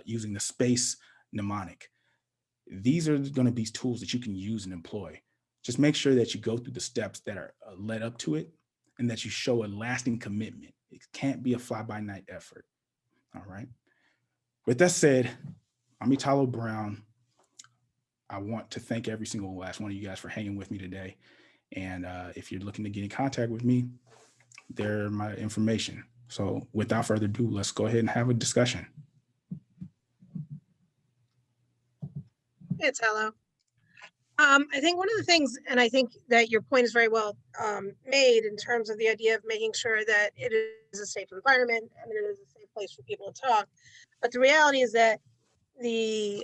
Speaker 2: using the space mnemonic. These are going to be tools that you can use and employ. Just make sure that you go through the steps that are led up to it and that you show a lasting commitment. It can't be a fly-by-night effort. All right. With that said, I'm Italo Brown. I want to thank every single last one of you guys for hanging with me today. And if you're looking to get in contact with me, there's my information. So without further ado, let's go ahead and have a discussion.
Speaker 1: It's hello. I think one of the things, and I think that your point is very well made in terms of the idea of making sure that it is a safe environment and it is a safe place for people to talk. But the reality is that the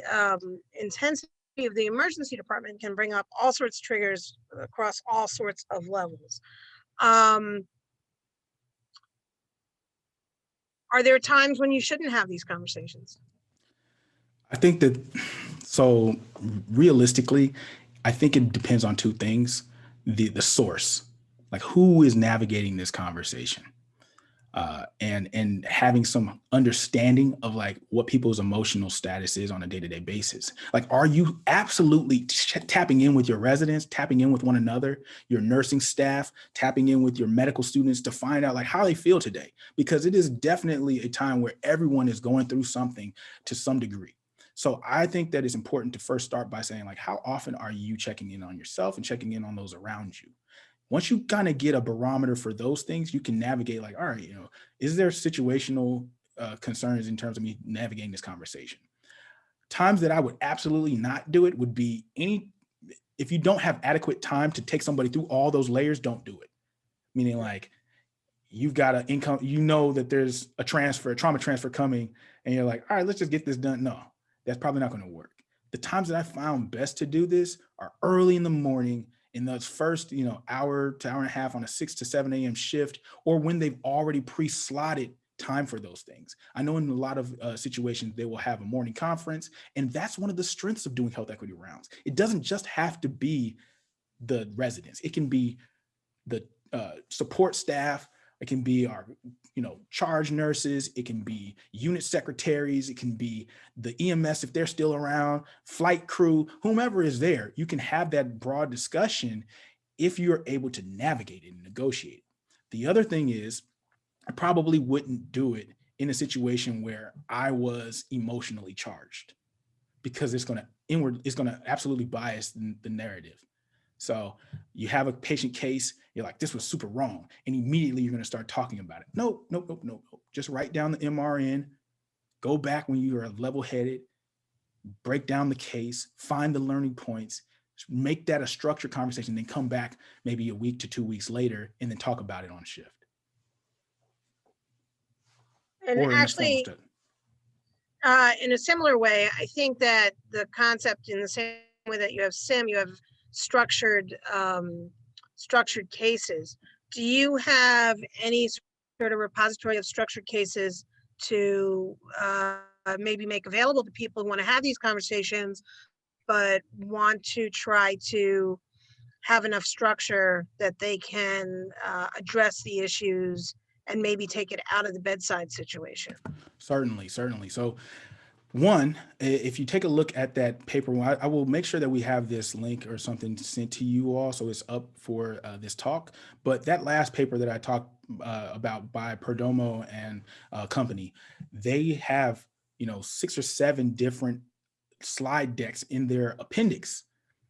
Speaker 1: intensity of the emergency department can bring up all sorts of triggers across all sorts of levels. Are there times when you shouldn't have these conversations?
Speaker 2: I think that, so realistically, I think it depends on two things. The source, like who is navigating this conversation, and having some understanding of like what people's emotional status is on a day-to-day basis. Like, are you absolutely tapping in with your residents, tapping in with one another, your nursing staff, tapping in with your medical students to find out like how they feel today? Because it is definitely a time where everyone is going through something to some degree. So I think that it's important to first start by saying like, how often are you checking in on yourself and checking in on those around you? Once you kind of get a barometer for those things, you can navigate like, all right, is there situational concerns in terms of me navigating this conversation? Times that I would absolutely not do it would be if you don't have adequate time to take somebody through all those layers, don't do it. Meaning like, you've got an income, that there's a trauma transfer coming, and you're like, all right, let's just get this done. No, that's probably not going to work. The times that I found best to do this are early in the morning, in those first, hour to hour and a half on a 6 to 7 a.m. shift, or when they've already pre-slotted time for those things. I know in a lot of situations, they will have a morning conference, and that's one of the strengths of doing health equity rounds. It doesn't just have to be the residents. It can be the support staff. It can be our, charge nurses. It can be unit secretaries. It can be the EMS if they're still around, flight crew, whomever is there. You can have that broad discussion if you're able to navigate it and negotiate. The other thing is, I probably wouldn't do it in a situation where I was emotionally charged, because it's going to absolutely bias the narrative. So you have a patient case, you're like, this was super wrong. And immediately you're going to start talking about it. Nope. Just write down the MRN, go back when you are level-headed, break down the case, find the learning points, make that a structured conversation, then come back maybe a week to 2 weeks later and then talk about it on shift.
Speaker 1: And
Speaker 2: or
Speaker 1: actually, in a similar way, I think that the concept, in the same way that you have SIM, you have structured cases. Do you have any sort of repository of structured cases to maybe make available to people who want to have these conversations, but want to try to have enough structure that they can address the issues and maybe take it out of the bedside situation?
Speaker 2: Certainly. So one, if you take a look at that paper, I will make sure that we have this link or something sent to you all, so it's up for this talk. But that last paper that I talked about by Perdomo and company, they have 6 or 7 different slide decks in their appendix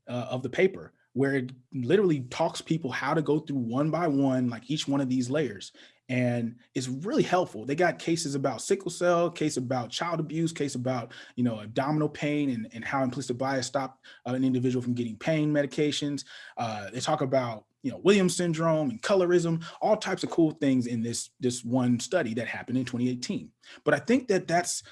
Speaker 2: of the paper, where it literally talks people how to go through one by one, like each one of these layers. And it's really helpful. They got cases about sickle cell, case about child abuse, case about, abdominal pain and how implicit bias stopped an individual from getting pain medications. They talk about, Williams syndrome and colorism, all types of cool things in this one study that happened in 2018. But I think that that's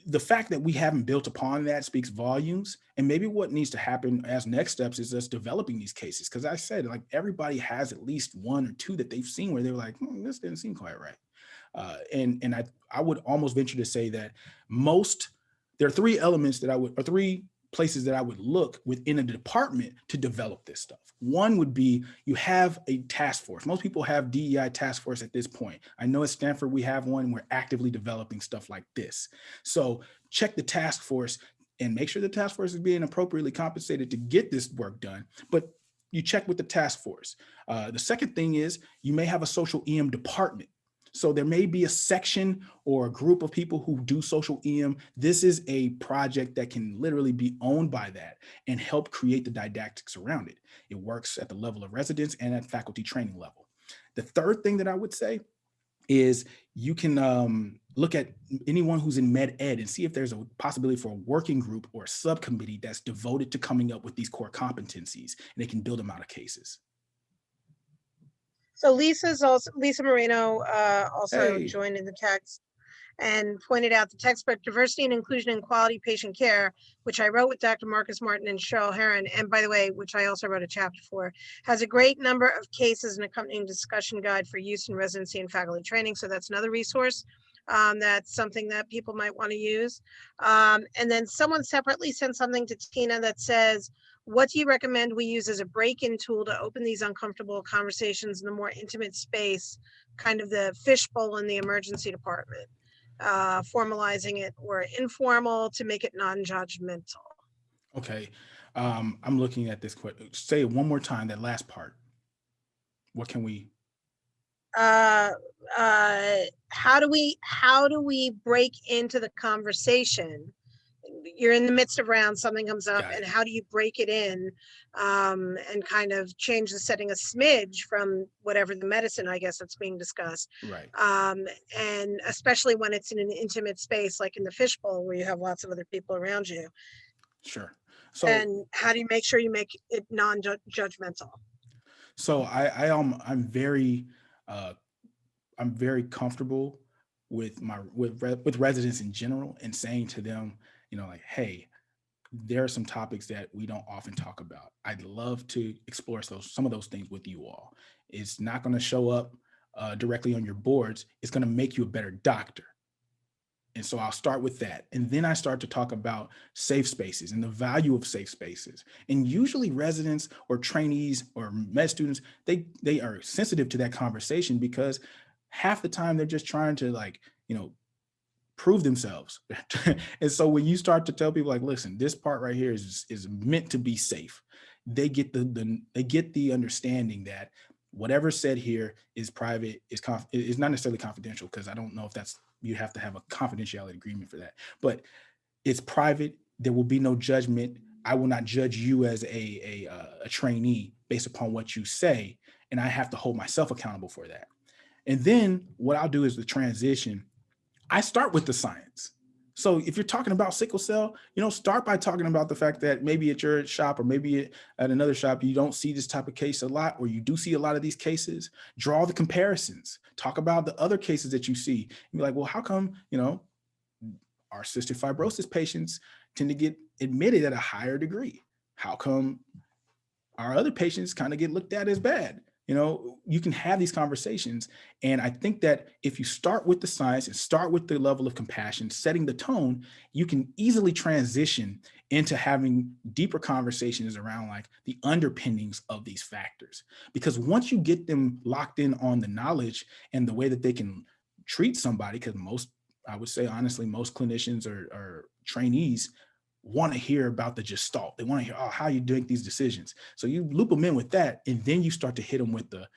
Speaker 2: the fact that we haven't built upon that speaks volumes. And maybe what needs to happen as next steps is us developing these cases. Because I said, like, everybody has at least one or two that they've seen where they're like, this didn't seem quite right. And I would almost venture to say that there are three elements that or three places that I would look within a department to develop this stuff. One would be you have a task force. Most people have DEI task force at this point. I know at Stanford we have one. We're actively developing stuff like this. So check the task force and make sure the task force is being appropriately compensated to get this work done. But you check with the task force. The second thing is you may have a social EM department. So there may be a section or a group of people who do social EM. This is a project that can literally be owned by that and help create the didactics around it. It works at the level of residents and at faculty training level. The third thing that I would say is you can look at anyone who's in med ed and see if there's a possibility for a working group or a subcommittee that's devoted to coming up with these core competencies, and they can build them out of cases.
Speaker 1: So Lisa Moreno also
Speaker 2: Hey.
Speaker 1: joined in the text and pointed out the textbook Diversity and Inclusion in Quality Patient Care, which I wrote with Dr. Marcus Martin and Cheryl Heron, and by the way, which I also wrote a chapter for, has a great number of cases and accompanying discussion guide for use in residency and faculty training. So that's another resource. That's something that people might want to use. And then someone separately sent something to Tina that says, what do you recommend we use as a break-in tool to open these uncomfortable conversations in the more intimate space, kind of the fishbowl in the emergency department, formalizing it or informal to make it non-judgmental?
Speaker 2: Okay, I'm looking at this. Say it one more time, that last part. What can we?
Speaker 1: How do we break into the conversation? You're in the midst of round, something comes up, and how do you break it in and kind of change the setting a smidge from whatever the medicine, I guess, that's being discussed.
Speaker 2: Right.
Speaker 1: And especially when it's in an intimate space, like in the fishbowl where you have lots of other people around you.
Speaker 2: Sure. So,
Speaker 1: and how do you make sure you make it non-judgmental?
Speaker 2: So I'm very comfortable with with residents in general and saying to them, like, hey, there are some topics that we don't often talk about. I'd love to explore some of those things with you all. It's not going to show up directly on your boards. It's going to make you a better doctor. And so I'll start with that. And then I start to talk about safe spaces and the value of safe spaces. And usually residents or trainees or med students, they are sensitive to that conversation because half the time they're just trying to prove themselves. And so when you start to tell people like, listen, this part right here is meant to be safe, they get the understanding that whatever's said here is private, is not necessarily confidential, because I don't know if you have to have a confidentiality agreement for that, but it's private. There will be no judgment. I will not judge you as a trainee based upon what you say, and I have to hold myself accountable for that. And then what I'll do is the transition. I start with the science. So if you're talking about sickle cell, start by talking about the fact that maybe at your shop or maybe at another shop, you don't see this type of case a lot, or you do see a lot of these cases. Draw the comparisons. Talk about the other cases that you see. And be like, well, how come, our cystic fibrosis patients tend to get admitted at a higher degree? How come our other patients kind of get looked at as bad? You can have these conversations. And I think that if you start with the science and start with the level of compassion, setting the tone, you can easily transition into having deeper conversations around like the underpinnings of these factors. Because once you get them locked in on the knowledge and the way that they can treat somebody, because I would say honestly, most clinicians or trainees want to hear about the gestalt. They want to hear, how you doing these decisions. So you loop them in with that, and then you start to hit them with but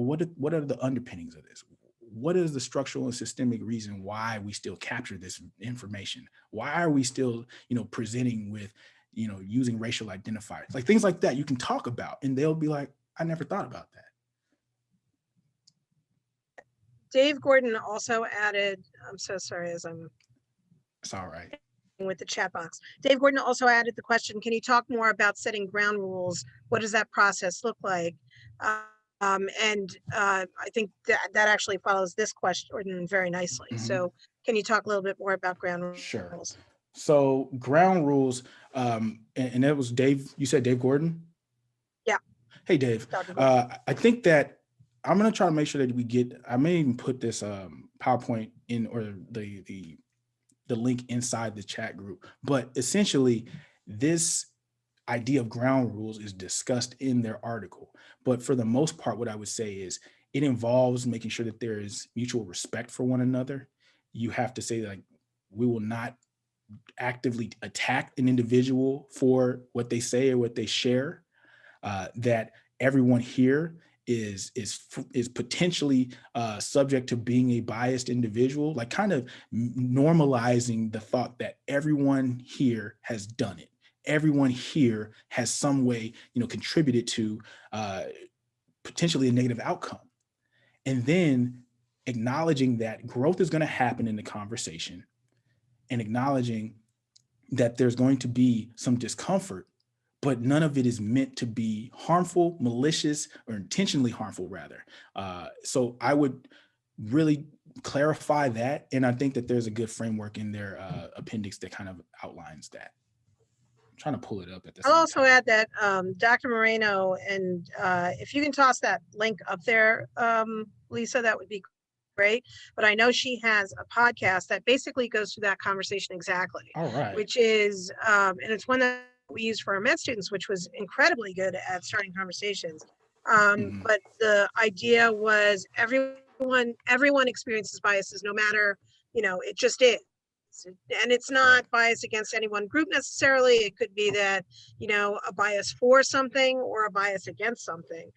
Speaker 2: what are the underpinnings of this? What is the structural and systemic reason why we still capture this information? Why are we still, presenting with, using racial identifiers? Like things like that you can talk about, and they'll be like, I never thought about that.
Speaker 1: Dave Gordon also added, I'm so sorry as I'm.
Speaker 2: It's all right.
Speaker 1: With the chat box. Dave Gordon also added the question, can you talk more about setting ground rules? What does that process look like? I think that actually follows this question very nicely. Mm-hmm. So Can you talk a little bit more about ground
Speaker 2: Sure.
Speaker 1: rules?
Speaker 2: So ground rules, and that was Dave, you said Dave Gordon?
Speaker 1: Yeah.
Speaker 2: Hey, Dave.
Speaker 1: Dr. Gordon.
Speaker 2: I think that I'm going to try to make sure that we get, I may even put this PowerPoint in, or the link inside the chat group, but essentially this idea of ground rules is discussed in their article. But for the most part, what I would say is it involves making sure that there is mutual respect for one another. You have to say, like, we will not actively attack an individual for what they say or what they share. That everyone here is potentially subject to being a biased individual, like kind of normalizing the thought that everyone here has done it. Everyone here has some way, contributed to potentially a negative outcome. And then acknowledging that growth is going to happen in the conversation, and acknowledging that there's going to be some discomfort, but none of it is meant to be harmful, malicious, or intentionally harmful, rather. So I would really clarify that. And I think that there's a good framework in their appendix that kind of outlines that. I'm trying to pull it up at this.
Speaker 1: I'll also add that Dr. Moreno, and if you can toss that link up there, Lisa, that would be great. But I know she has a podcast that basically goes through that conversation exactly.
Speaker 2: All right.
Speaker 1: Which is, and it's one that we use for our med students, which was incredibly good at starting conversations. But the idea was everyone experiences biases, no matter, it just is. And it's not bias against any one group necessarily. It could be that, a bias for something or a bias against something.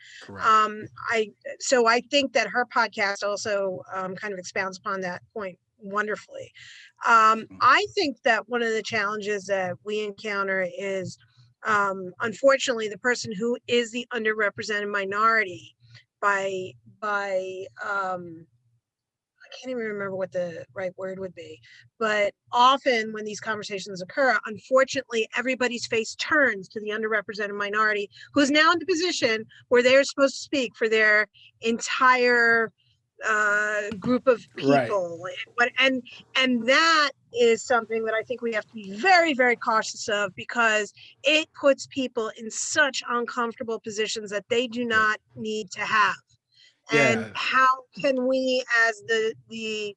Speaker 1: So I think that her podcast also kind of expounds upon that point wonderfully. I think that one of the challenges that we encounter is, unfortunately, the person who is the underrepresented minority by I can't even remember what the right word would be, but often when these conversations occur, unfortunately, everybody's face turns to the underrepresented minority, who's now in the position where they're supposed to speak for their entire group of people. But and that is something that I think we have to be very, very cautious of, because it puts people in such uncomfortable positions that they do not need to have. And how can we, as the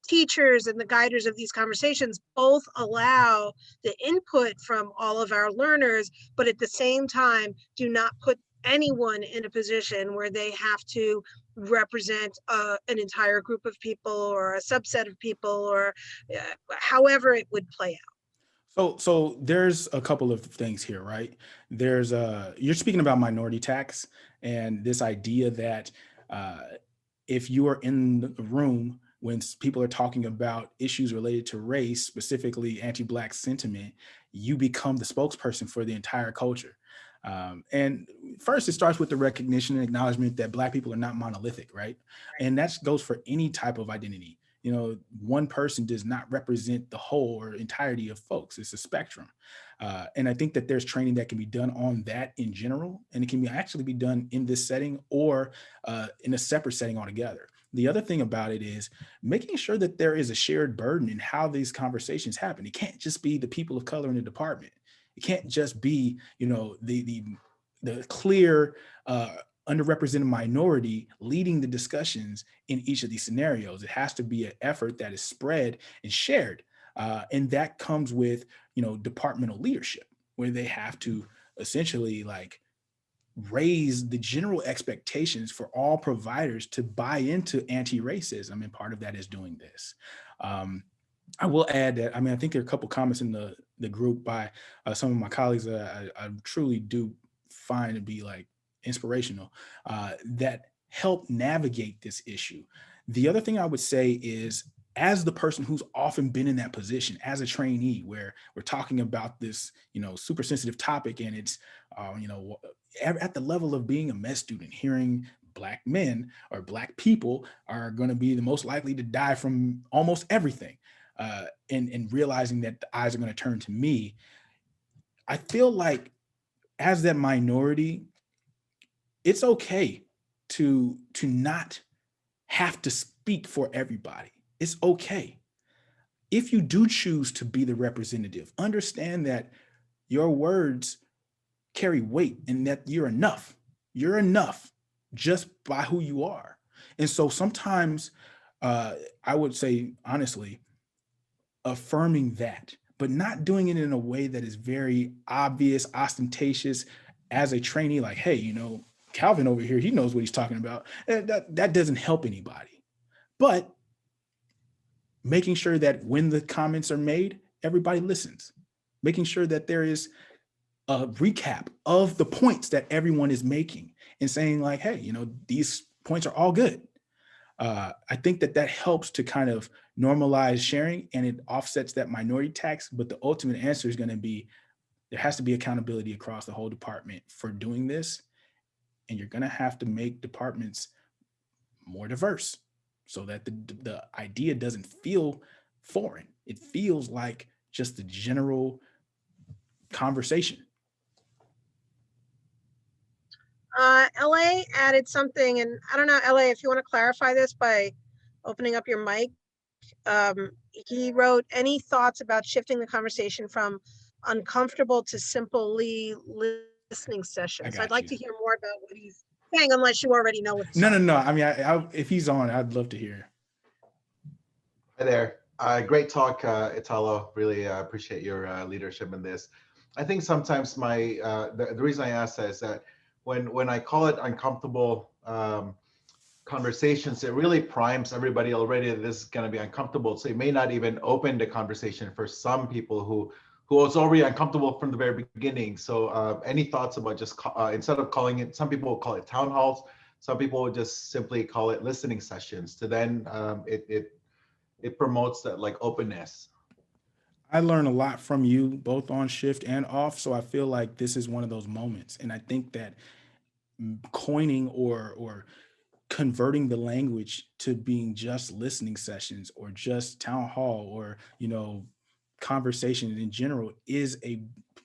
Speaker 1: teachers and the guiders of these conversations, both allow the input from all of our learners, but at the same time, do not put anyone in a position where they have to represent an entire group of people or a subset of people, or however it would play out.
Speaker 2: So there's a couple of things here, right? There's you're speaking about minority tax, and this idea that if you are in the room when people are talking about issues related to race, specifically anti-Black sentiment, you become the spokesperson for the entire culture. And first, it starts with the recognition and acknowledgement that Black people are not monolithic, right? And that goes for any type of identity. One person does not represent the whole or entirety of folks. It's a spectrum. And I think that there's training that can be done on that in general, and it can actually be done in this setting or in a separate setting altogether. The other thing about it is making sure that there is a shared burden in how these conversations happen. It can't just be the people of color in the department. It can't just be, the clear underrepresented minority leading the discussions in each of these scenarios. It has to be an effort that is spread and shared. And that comes with, departmental leadership, where they have to essentially raise the general expectations for all providers to buy into anti-racism. And part of that is doing this. I will add that, I think there are a couple comments in the group by some of my colleagues that I truly do find to be inspirational, that help navigate this issue. The other thing I would say is, as the person who's often been in that position as a trainee, where we're talking about this, super sensitive topic, and it's, at the level of being a med student, hearing Black men or Black people are going to be the most likely to die from almost everything, and realizing that the eyes are going to turn to me, I feel like as that minority, it's okay to not have to speak for everybody. It's okay. if you do choose to be the representative, understand that your words carry weight and that you're enough. You're enough just by who you are. And so sometimes I would say, honestly, affirming that, but not doing it in a way that is very obvious, ostentatious as a trainee, like, hey, you know, Calvin over here, he knows what he's talking about. That doesn't help anybody. But making sure that when the comments are made, everybody listens, making sure that there is a recap of the points that everyone is making and saying like, hey, you know, these points are all good. I think that that helps to kind of normalize sharing, and it offsets that minority tax. But the ultimate answer is going to be there has to be accountability across the whole department for doing this. And you're going to have to make departments more diverse so that the idea doesn't feel foreign. It feels like just the general conversation.
Speaker 1: LA added something, and I don't know, LA, if you want to clarify this by opening up your mic. He wrote, any thoughts about shifting the conversation from uncomfortable to simply listening sessions? I'd
Speaker 2: got
Speaker 1: like
Speaker 2: you.
Speaker 1: to hear more about what he's saying, unless you already know what he's
Speaker 2: No.
Speaker 1: saying.
Speaker 2: I mean, if he's on, I'd love to hear.
Speaker 4: Hi there. Great talk, Italo. Really appreciate your leadership in this. I think sometimes the reason I ask that is that when I call it uncomfortable conversations, it really primes everybody already that this is going to be uncomfortable. So it may not even open the conversation for some people who was already uncomfortable from the very beginning. So any thoughts about just instead of calling it, some people will call it town halls, some people will just simply call it listening sessions. To then it promotes that like openness.
Speaker 2: I learn a lot from you both on shift and off. So I feel like this is one of those moments. And I think that coining or converting the language to being just listening sessions or just town hall or, you know, conversation in general is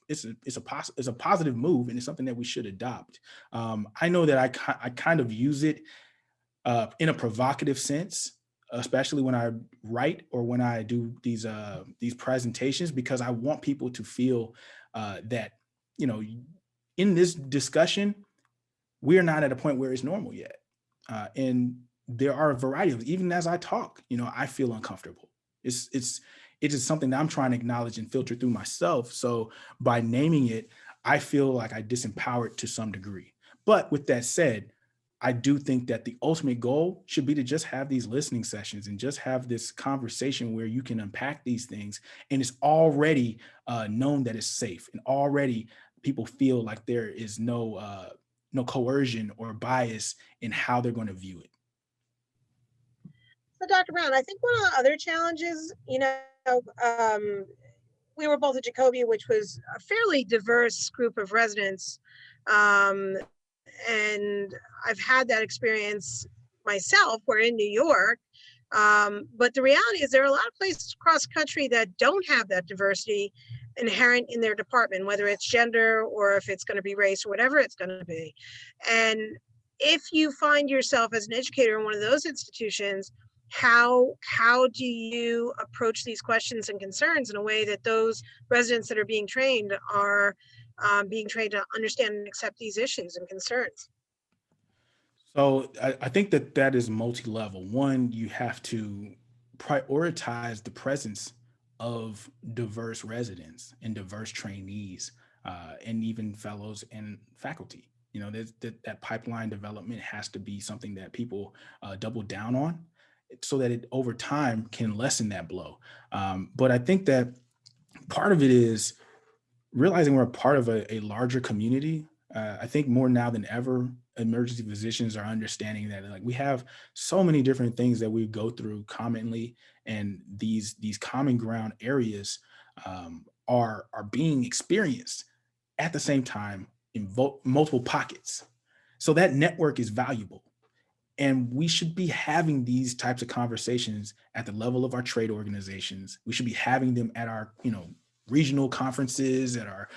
Speaker 2: it's a positive move, and it's something that we should adopt. I know that I kind of use it in a provocative sense, especially when I write or when I do these presentations, because I want people to feel that, you know, in this discussion, we are not at a point where it's normal yet. And there are a variety of, even as I talk, you know, I feel uncomfortable. It is something that I'm trying to acknowledge and filter through myself. So by naming it, I feel like I disempower it to some degree. But with that said, I do think that the ultimate goal should be to just have these listening sessions and just have this conversation where you can unpack these things. And it's already known that it's safe, and already people feel like there is no coercion or bias in how they're going to view it.
Speaker 1: So Dr. Brown, I think one of the other challenges, you know, we were both at Jacobi, which was a fairly diverse group of residents. And I've had that experience myself. We're in New York. But the reality is there are a lot of places across the country that don't have that diversity inherent in their department, whether it's gender or if it's going to be race or whatever it's going to be. And if you find yourself as an educator in one of those institutions, how do you approach these questions and concerns in a way that those residents that are being trained are being trained to understand and accept these issues and concerns?
Speaker 2: So I think that is multi-level. One, you have to prioritize the presence of diverse residents and diverse trainees, and even fellows and faculty. You know, that pipeline development has to be something that people double down on, so that it over time can lessen that blow. But I think that part of it is realizing we're a part of a larger community. I think more now than ever, emergency physicians are understanding that like we have so many different things that we go through commonly, and these common ground areas are being experienced at the same time in multiple pockets. So that network is valuable. And we should be having these types of conversations at the level of our trade organizations. We should be having them at our, you know, regional conferences, at our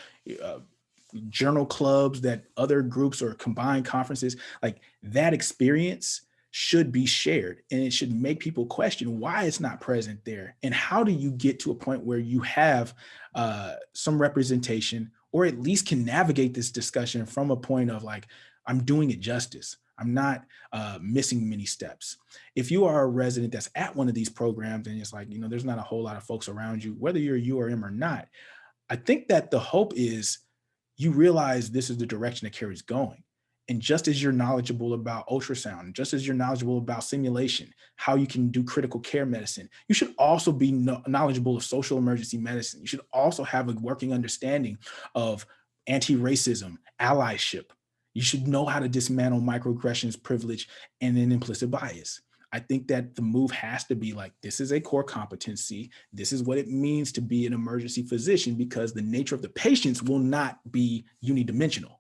Speaker 2: journal clubs, that other groups or combined conferences. Like that experience should be shared, and it should make people question why it's not present there. And how do you get to a point where you have some representation, or at least can navigate this discussion from a point of like, I'm doing it justice. I'm not missing many steps. If you are a resident that's at one of these programs and it's like, there's not a whole lot of folks around you, whether you're URM or not, I think that the hope is you realize this is the direction that care is going. And just as you're knowledgeable about ultrasound, just as you're knowledgeable about simulation, how you can do critical care medicine, you should also be knowledgeable of social emergency medicine. You should also have a working understanding of anti-racism, allyship. You should know how to dismantle microaggressions, privilege, and then implicit bias. I think that the move has to be like, this is a core competency. This is what it means to be an emergency physician, because the nature of the patients will not be unidimensional.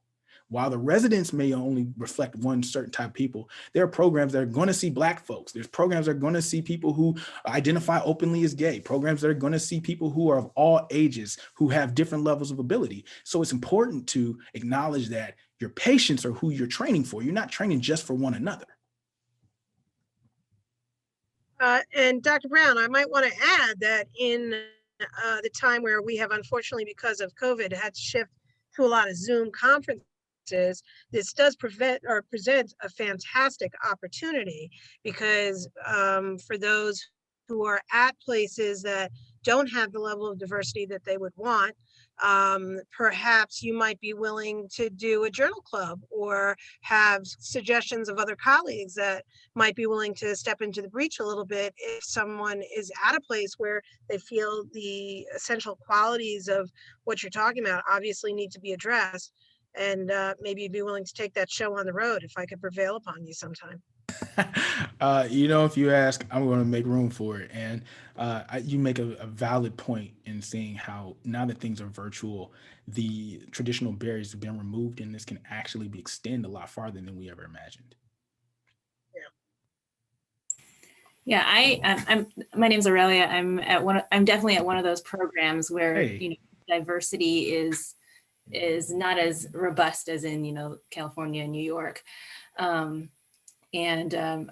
Speaker 2: While the residents may only reflect one certain type of people, there are programs that are going to see Black folks. There's programs that are going to see people who identify openly as gay, programs that are going to see people who are of all ages, who have different levels of ability. So it's important to acknowledge that your patients are who you're training for. You're not training just for one another.
Speaker 1: And Dr. Brown, I might want to add that in the time where we have, unfortunately, because of COVID, had to shift to a lot of Zoom conferences, this does present a fantastic opportunity, because for those who are at places that don't have the level of diversity that they would want, perhaps you might be willing to do a journal club or have suggestions of other colleagues that might be willing to step into the breach a little bit if someone is at a place where they feel the essential qualities of what you're talking about obviously need to be addressed. And maybe you'd be willing to take that show on the road if I could prevail upon you sometime.
Speaker 2: If you ask, I'm going to make room for it. And you make a valid point in seeing how now that things are virtual, the traditional barriers have been removed, and this can actually be extended a lot farther than we ever imagined.
Speaker 5: Yeah, I'm. My name's Aurelia. I'm definitely at one of those programs where diversity is not as robust as in California and New York. And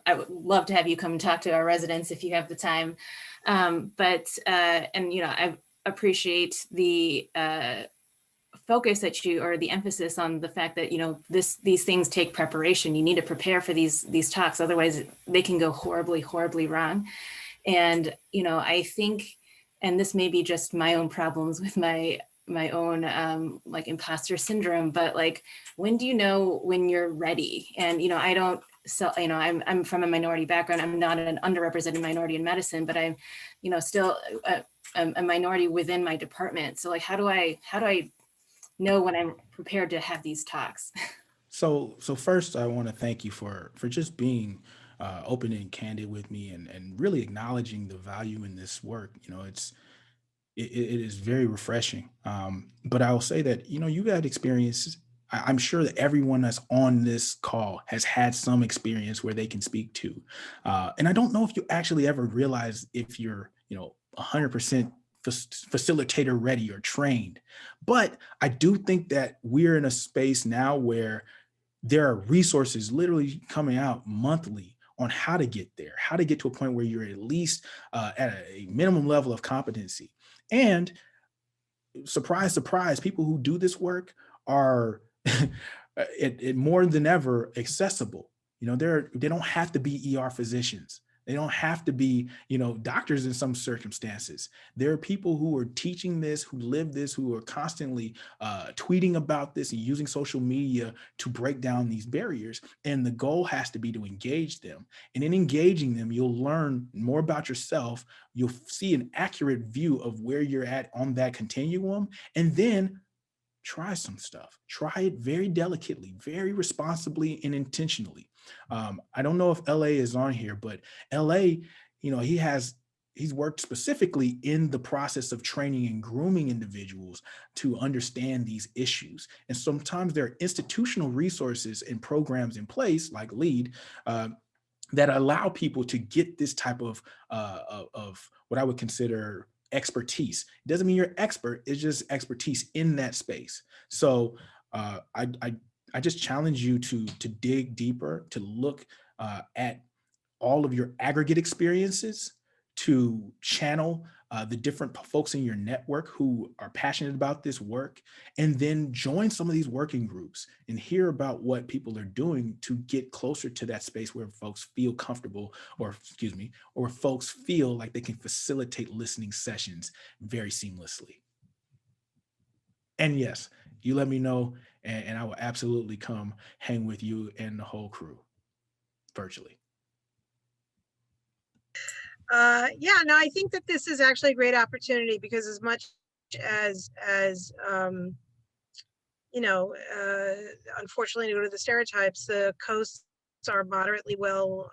Speaker 5: I would love to have you come and talk to our residents if you have the time. I appreciate the focus that or the emphasis on the fact that these things take preparation. You need to prepare for these talks, otherwise they can go horribly wrong. And I think, and this may be just my own problems with my own like imposter syndrome, but like, when do you know when you're ready? And I don't. So, I'm from a minority background. I'm not an underrepresented minority in medicine, but I'm, still a minority within my department. So like, how do I know when I'm prepared to have these talks? So
Speaker 2: first I want to thank you for just being open and candid with me and really acknowledging the value in this work. It is very refreshing. But I will say that, you've had experience. I'm sure that everyone that's on this call has had some experience where they can speak to. And I don't know if you actually ever realize if you're, 100% facilitator ready or trained. But I do think that we're in a space now where there are resources literally coming out monthly on how to get there, how to get to a point where you're at least at a minimum level of competency. And surprise, surprise, people who do this work are it more than ever accessible. They don't have to be ER physicians. They don't have to be, doctors in some circumstances. There are people who are teaching this, who live this, who are constantly tweeting about this and using social media to break down these barriers. And the goal has to be to engage them. And in engaging them, you'll learn more about yourself. You'll see an accurate view of where you're at on that continuum. And then try some stuff. Try it very delicately, very responsibly and intentionally. I don't know if LA is on here, but LA, he's worked specifically in the process of training and grooming individuals to understand these issues. And sometimes there are institutional resources and programs in place like LEAD that allow people to get this type of what I would consider expertise. It doesn't mean you're expert, it's just expertise in that space. So I just challenge you to dig deeper, to look at all of your aggregate experiences to channel the different folks in your network who are passionate about this work, and then join some of these working groups and hear about what people are doing to get closer to that space where folks feel comfortable, or or folks feel like they can facilitate listening sessions very seamlessly. And yes, you let me know, and I will absolutely come hang with you and the whole crew virtually.
Speaker 1: Yeah, no, I think that this is actually a great opportunity, because as much as unfortunately, due to the stereotypes, the coasts are moderately well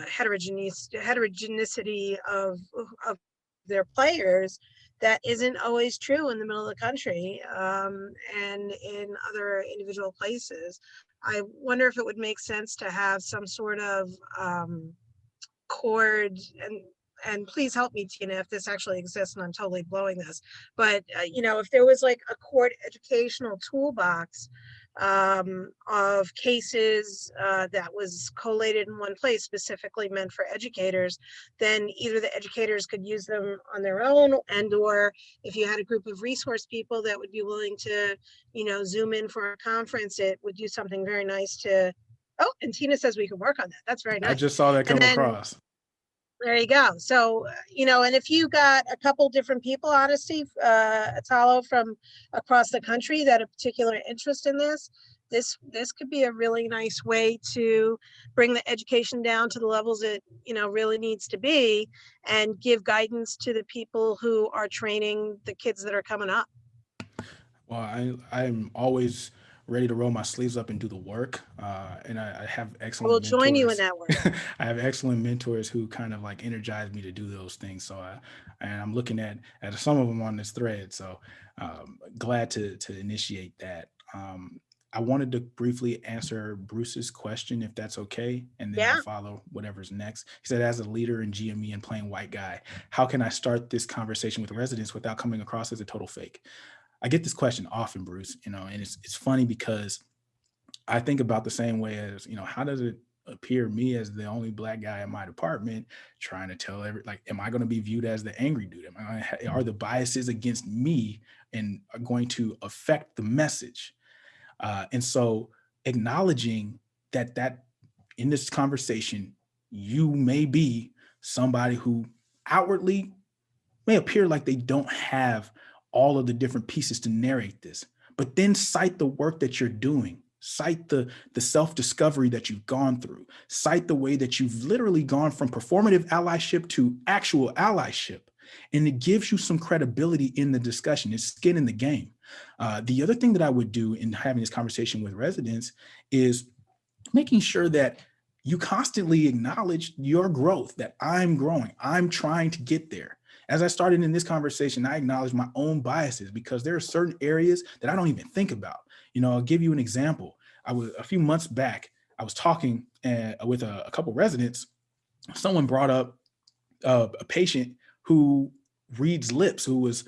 Speaker 1: heterogeneity of their players. That isn't always true in the middle of the country, and in other individual places. I wonder if it would make sense to have some sort of cord, and please help me, Tina, if this actually exists and I'm totally blowing this, but if there was like a cord educational toolbox of cases that was collated in one place, specifically meant for educators, then either the educators could use them on their own, and or if you had a group of resource people that would be willing to Zoom in for a conference, it would do something very nice to. Oh, and Tina says we can work on that. That's very nice.
Speaker 2: I just saw that come across.
Speaker 1: There you go. So, and if you got a couple different people, honestly, Atalo, from across the country that have particular interest in this could be a really nice way to bring the education down to the levels it, really needs to be, and give guidance to the people who are training the kids that are coming up.
Speaker 2: Well, I'm always ready to roll my sleeves up and do the work. And I have excellent mentors.
Speaker 1: We'll join you in that work.
Speaker 2: I have excellent mentors who kind of like energize me to do those things. So, and I'm looking at some of them on this thread. So glad to initiate that. I wanted to briefly answer Bruce's question, if that's okay, and then I'll follow whatever's next. He said, as a leader in GME and plain white guy, how can I start this conversation with residents without coming across as a total fake? I get this question often, Bruce, and it's funny because I think about the same way as, how does it appear me as the only Black guy in my department trying to tell am I going to be viewed as the angry dude? Are the biases against me and are going to affect the message? And so acknowledging that in this conversation, you may be somebody who outwardly may appear like they don't have all of the different pieces to narrate this, but then cite the work that you're doing, cite the self-discovery that you've gone through, cite the way that you've literally gone from performative allyship to actual allyship. And it gives you some credibility in the discussion. It's skin in the game. The other thing that I would do in having this conversation with residents is making sure that you constantly acknowledge your growth, that I'm growing, I'm trying to get there. As I started in this conversation, I acknowledge my own biases because there are certain areas that I don't even think about. I'll give you an example. A few months back, I was talking with a couple residents. Someone brought up a patient who reads lips, who was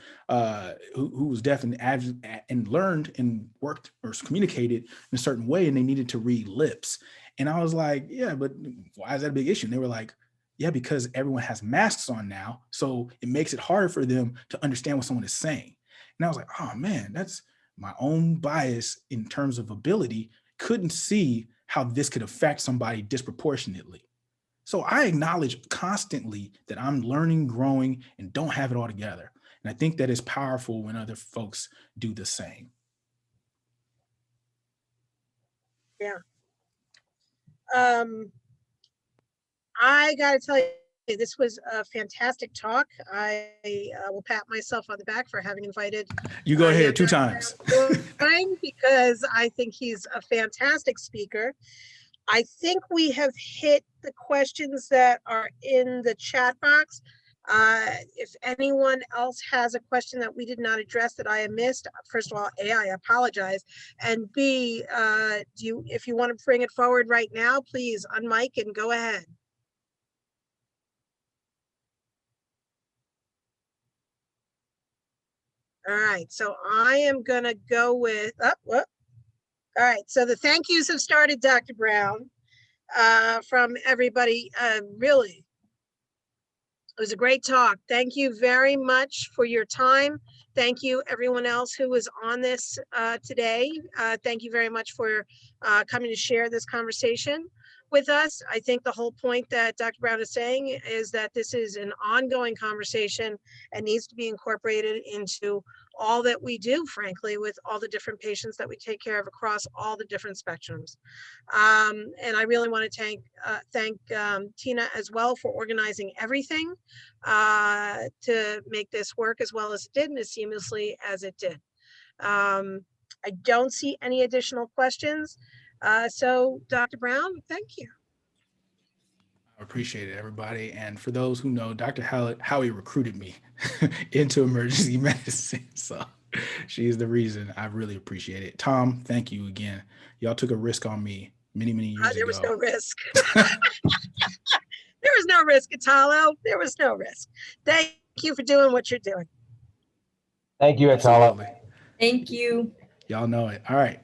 Speaker 2: deaf and learned and worked or communicated in a certain way, and they needed to read lips. And I was like, yeah, but why is that a big issue? And they were like, yeah, because everyone has masks on now, so it makes it harder for them to understand what someone is saying. And I was like, oh man, that's my own bias in terms of ability. Couldn't see how this could affect somebody disproportionately. So I acknowledge constantly that I'm learning, growing, and don't have it all together. And I think that is powerful when other folks do the same.
Speaker 1: Yeah. I got to tell you, this was a fantastic talk. I will pat myself on the back for having invited.
Speaker 2: You go ahead 2 times.
Speaker 1: Because I think he's a fantastic speaker. I think we have hit the questions that are in the chat box. If anyone else has a question that we did not address that I have missed, first of all, A, I apologize. And B, if you want to bring it forward right now, please unmic and go ahead. All right, so I am gonna go with, all right, so the thank yous have started, Dr. Brown. from everybody. Really, it was a great talk. Thank you very much for your time. Thank you, everyone else who was on this today. Thank you very much for coming to share this conversation with us. I think the whole point that Dr. Brown is saying is that this is an ongoing conversation and needs to be incorporated into all that we do, frankly, with all the different patients that we take care of across all the different spectrums. And I really want to thank Tina as well for organizing everything to make this work as well as it did and as seamlessly as it did. I don't see any additional questions. So Dr. Brown, thank you.
Speaker 2: I appreciate it, everybody. And for those who know, Dr. Howie recruited me into emergency medicine. So she's the reason. I really appreciate it. Tom, thank you again. Y'all took a risk on me many years ago.
Speaker 1: There was no risk. There was no risk, Italo. There was no risk. Thank you for doing what you're doing.
Speaker 6: Thank you, Atala.
Speaker 2: Absolutely.
Speaker 7: Thank you.
Speaker 2: Y'all know it. All right.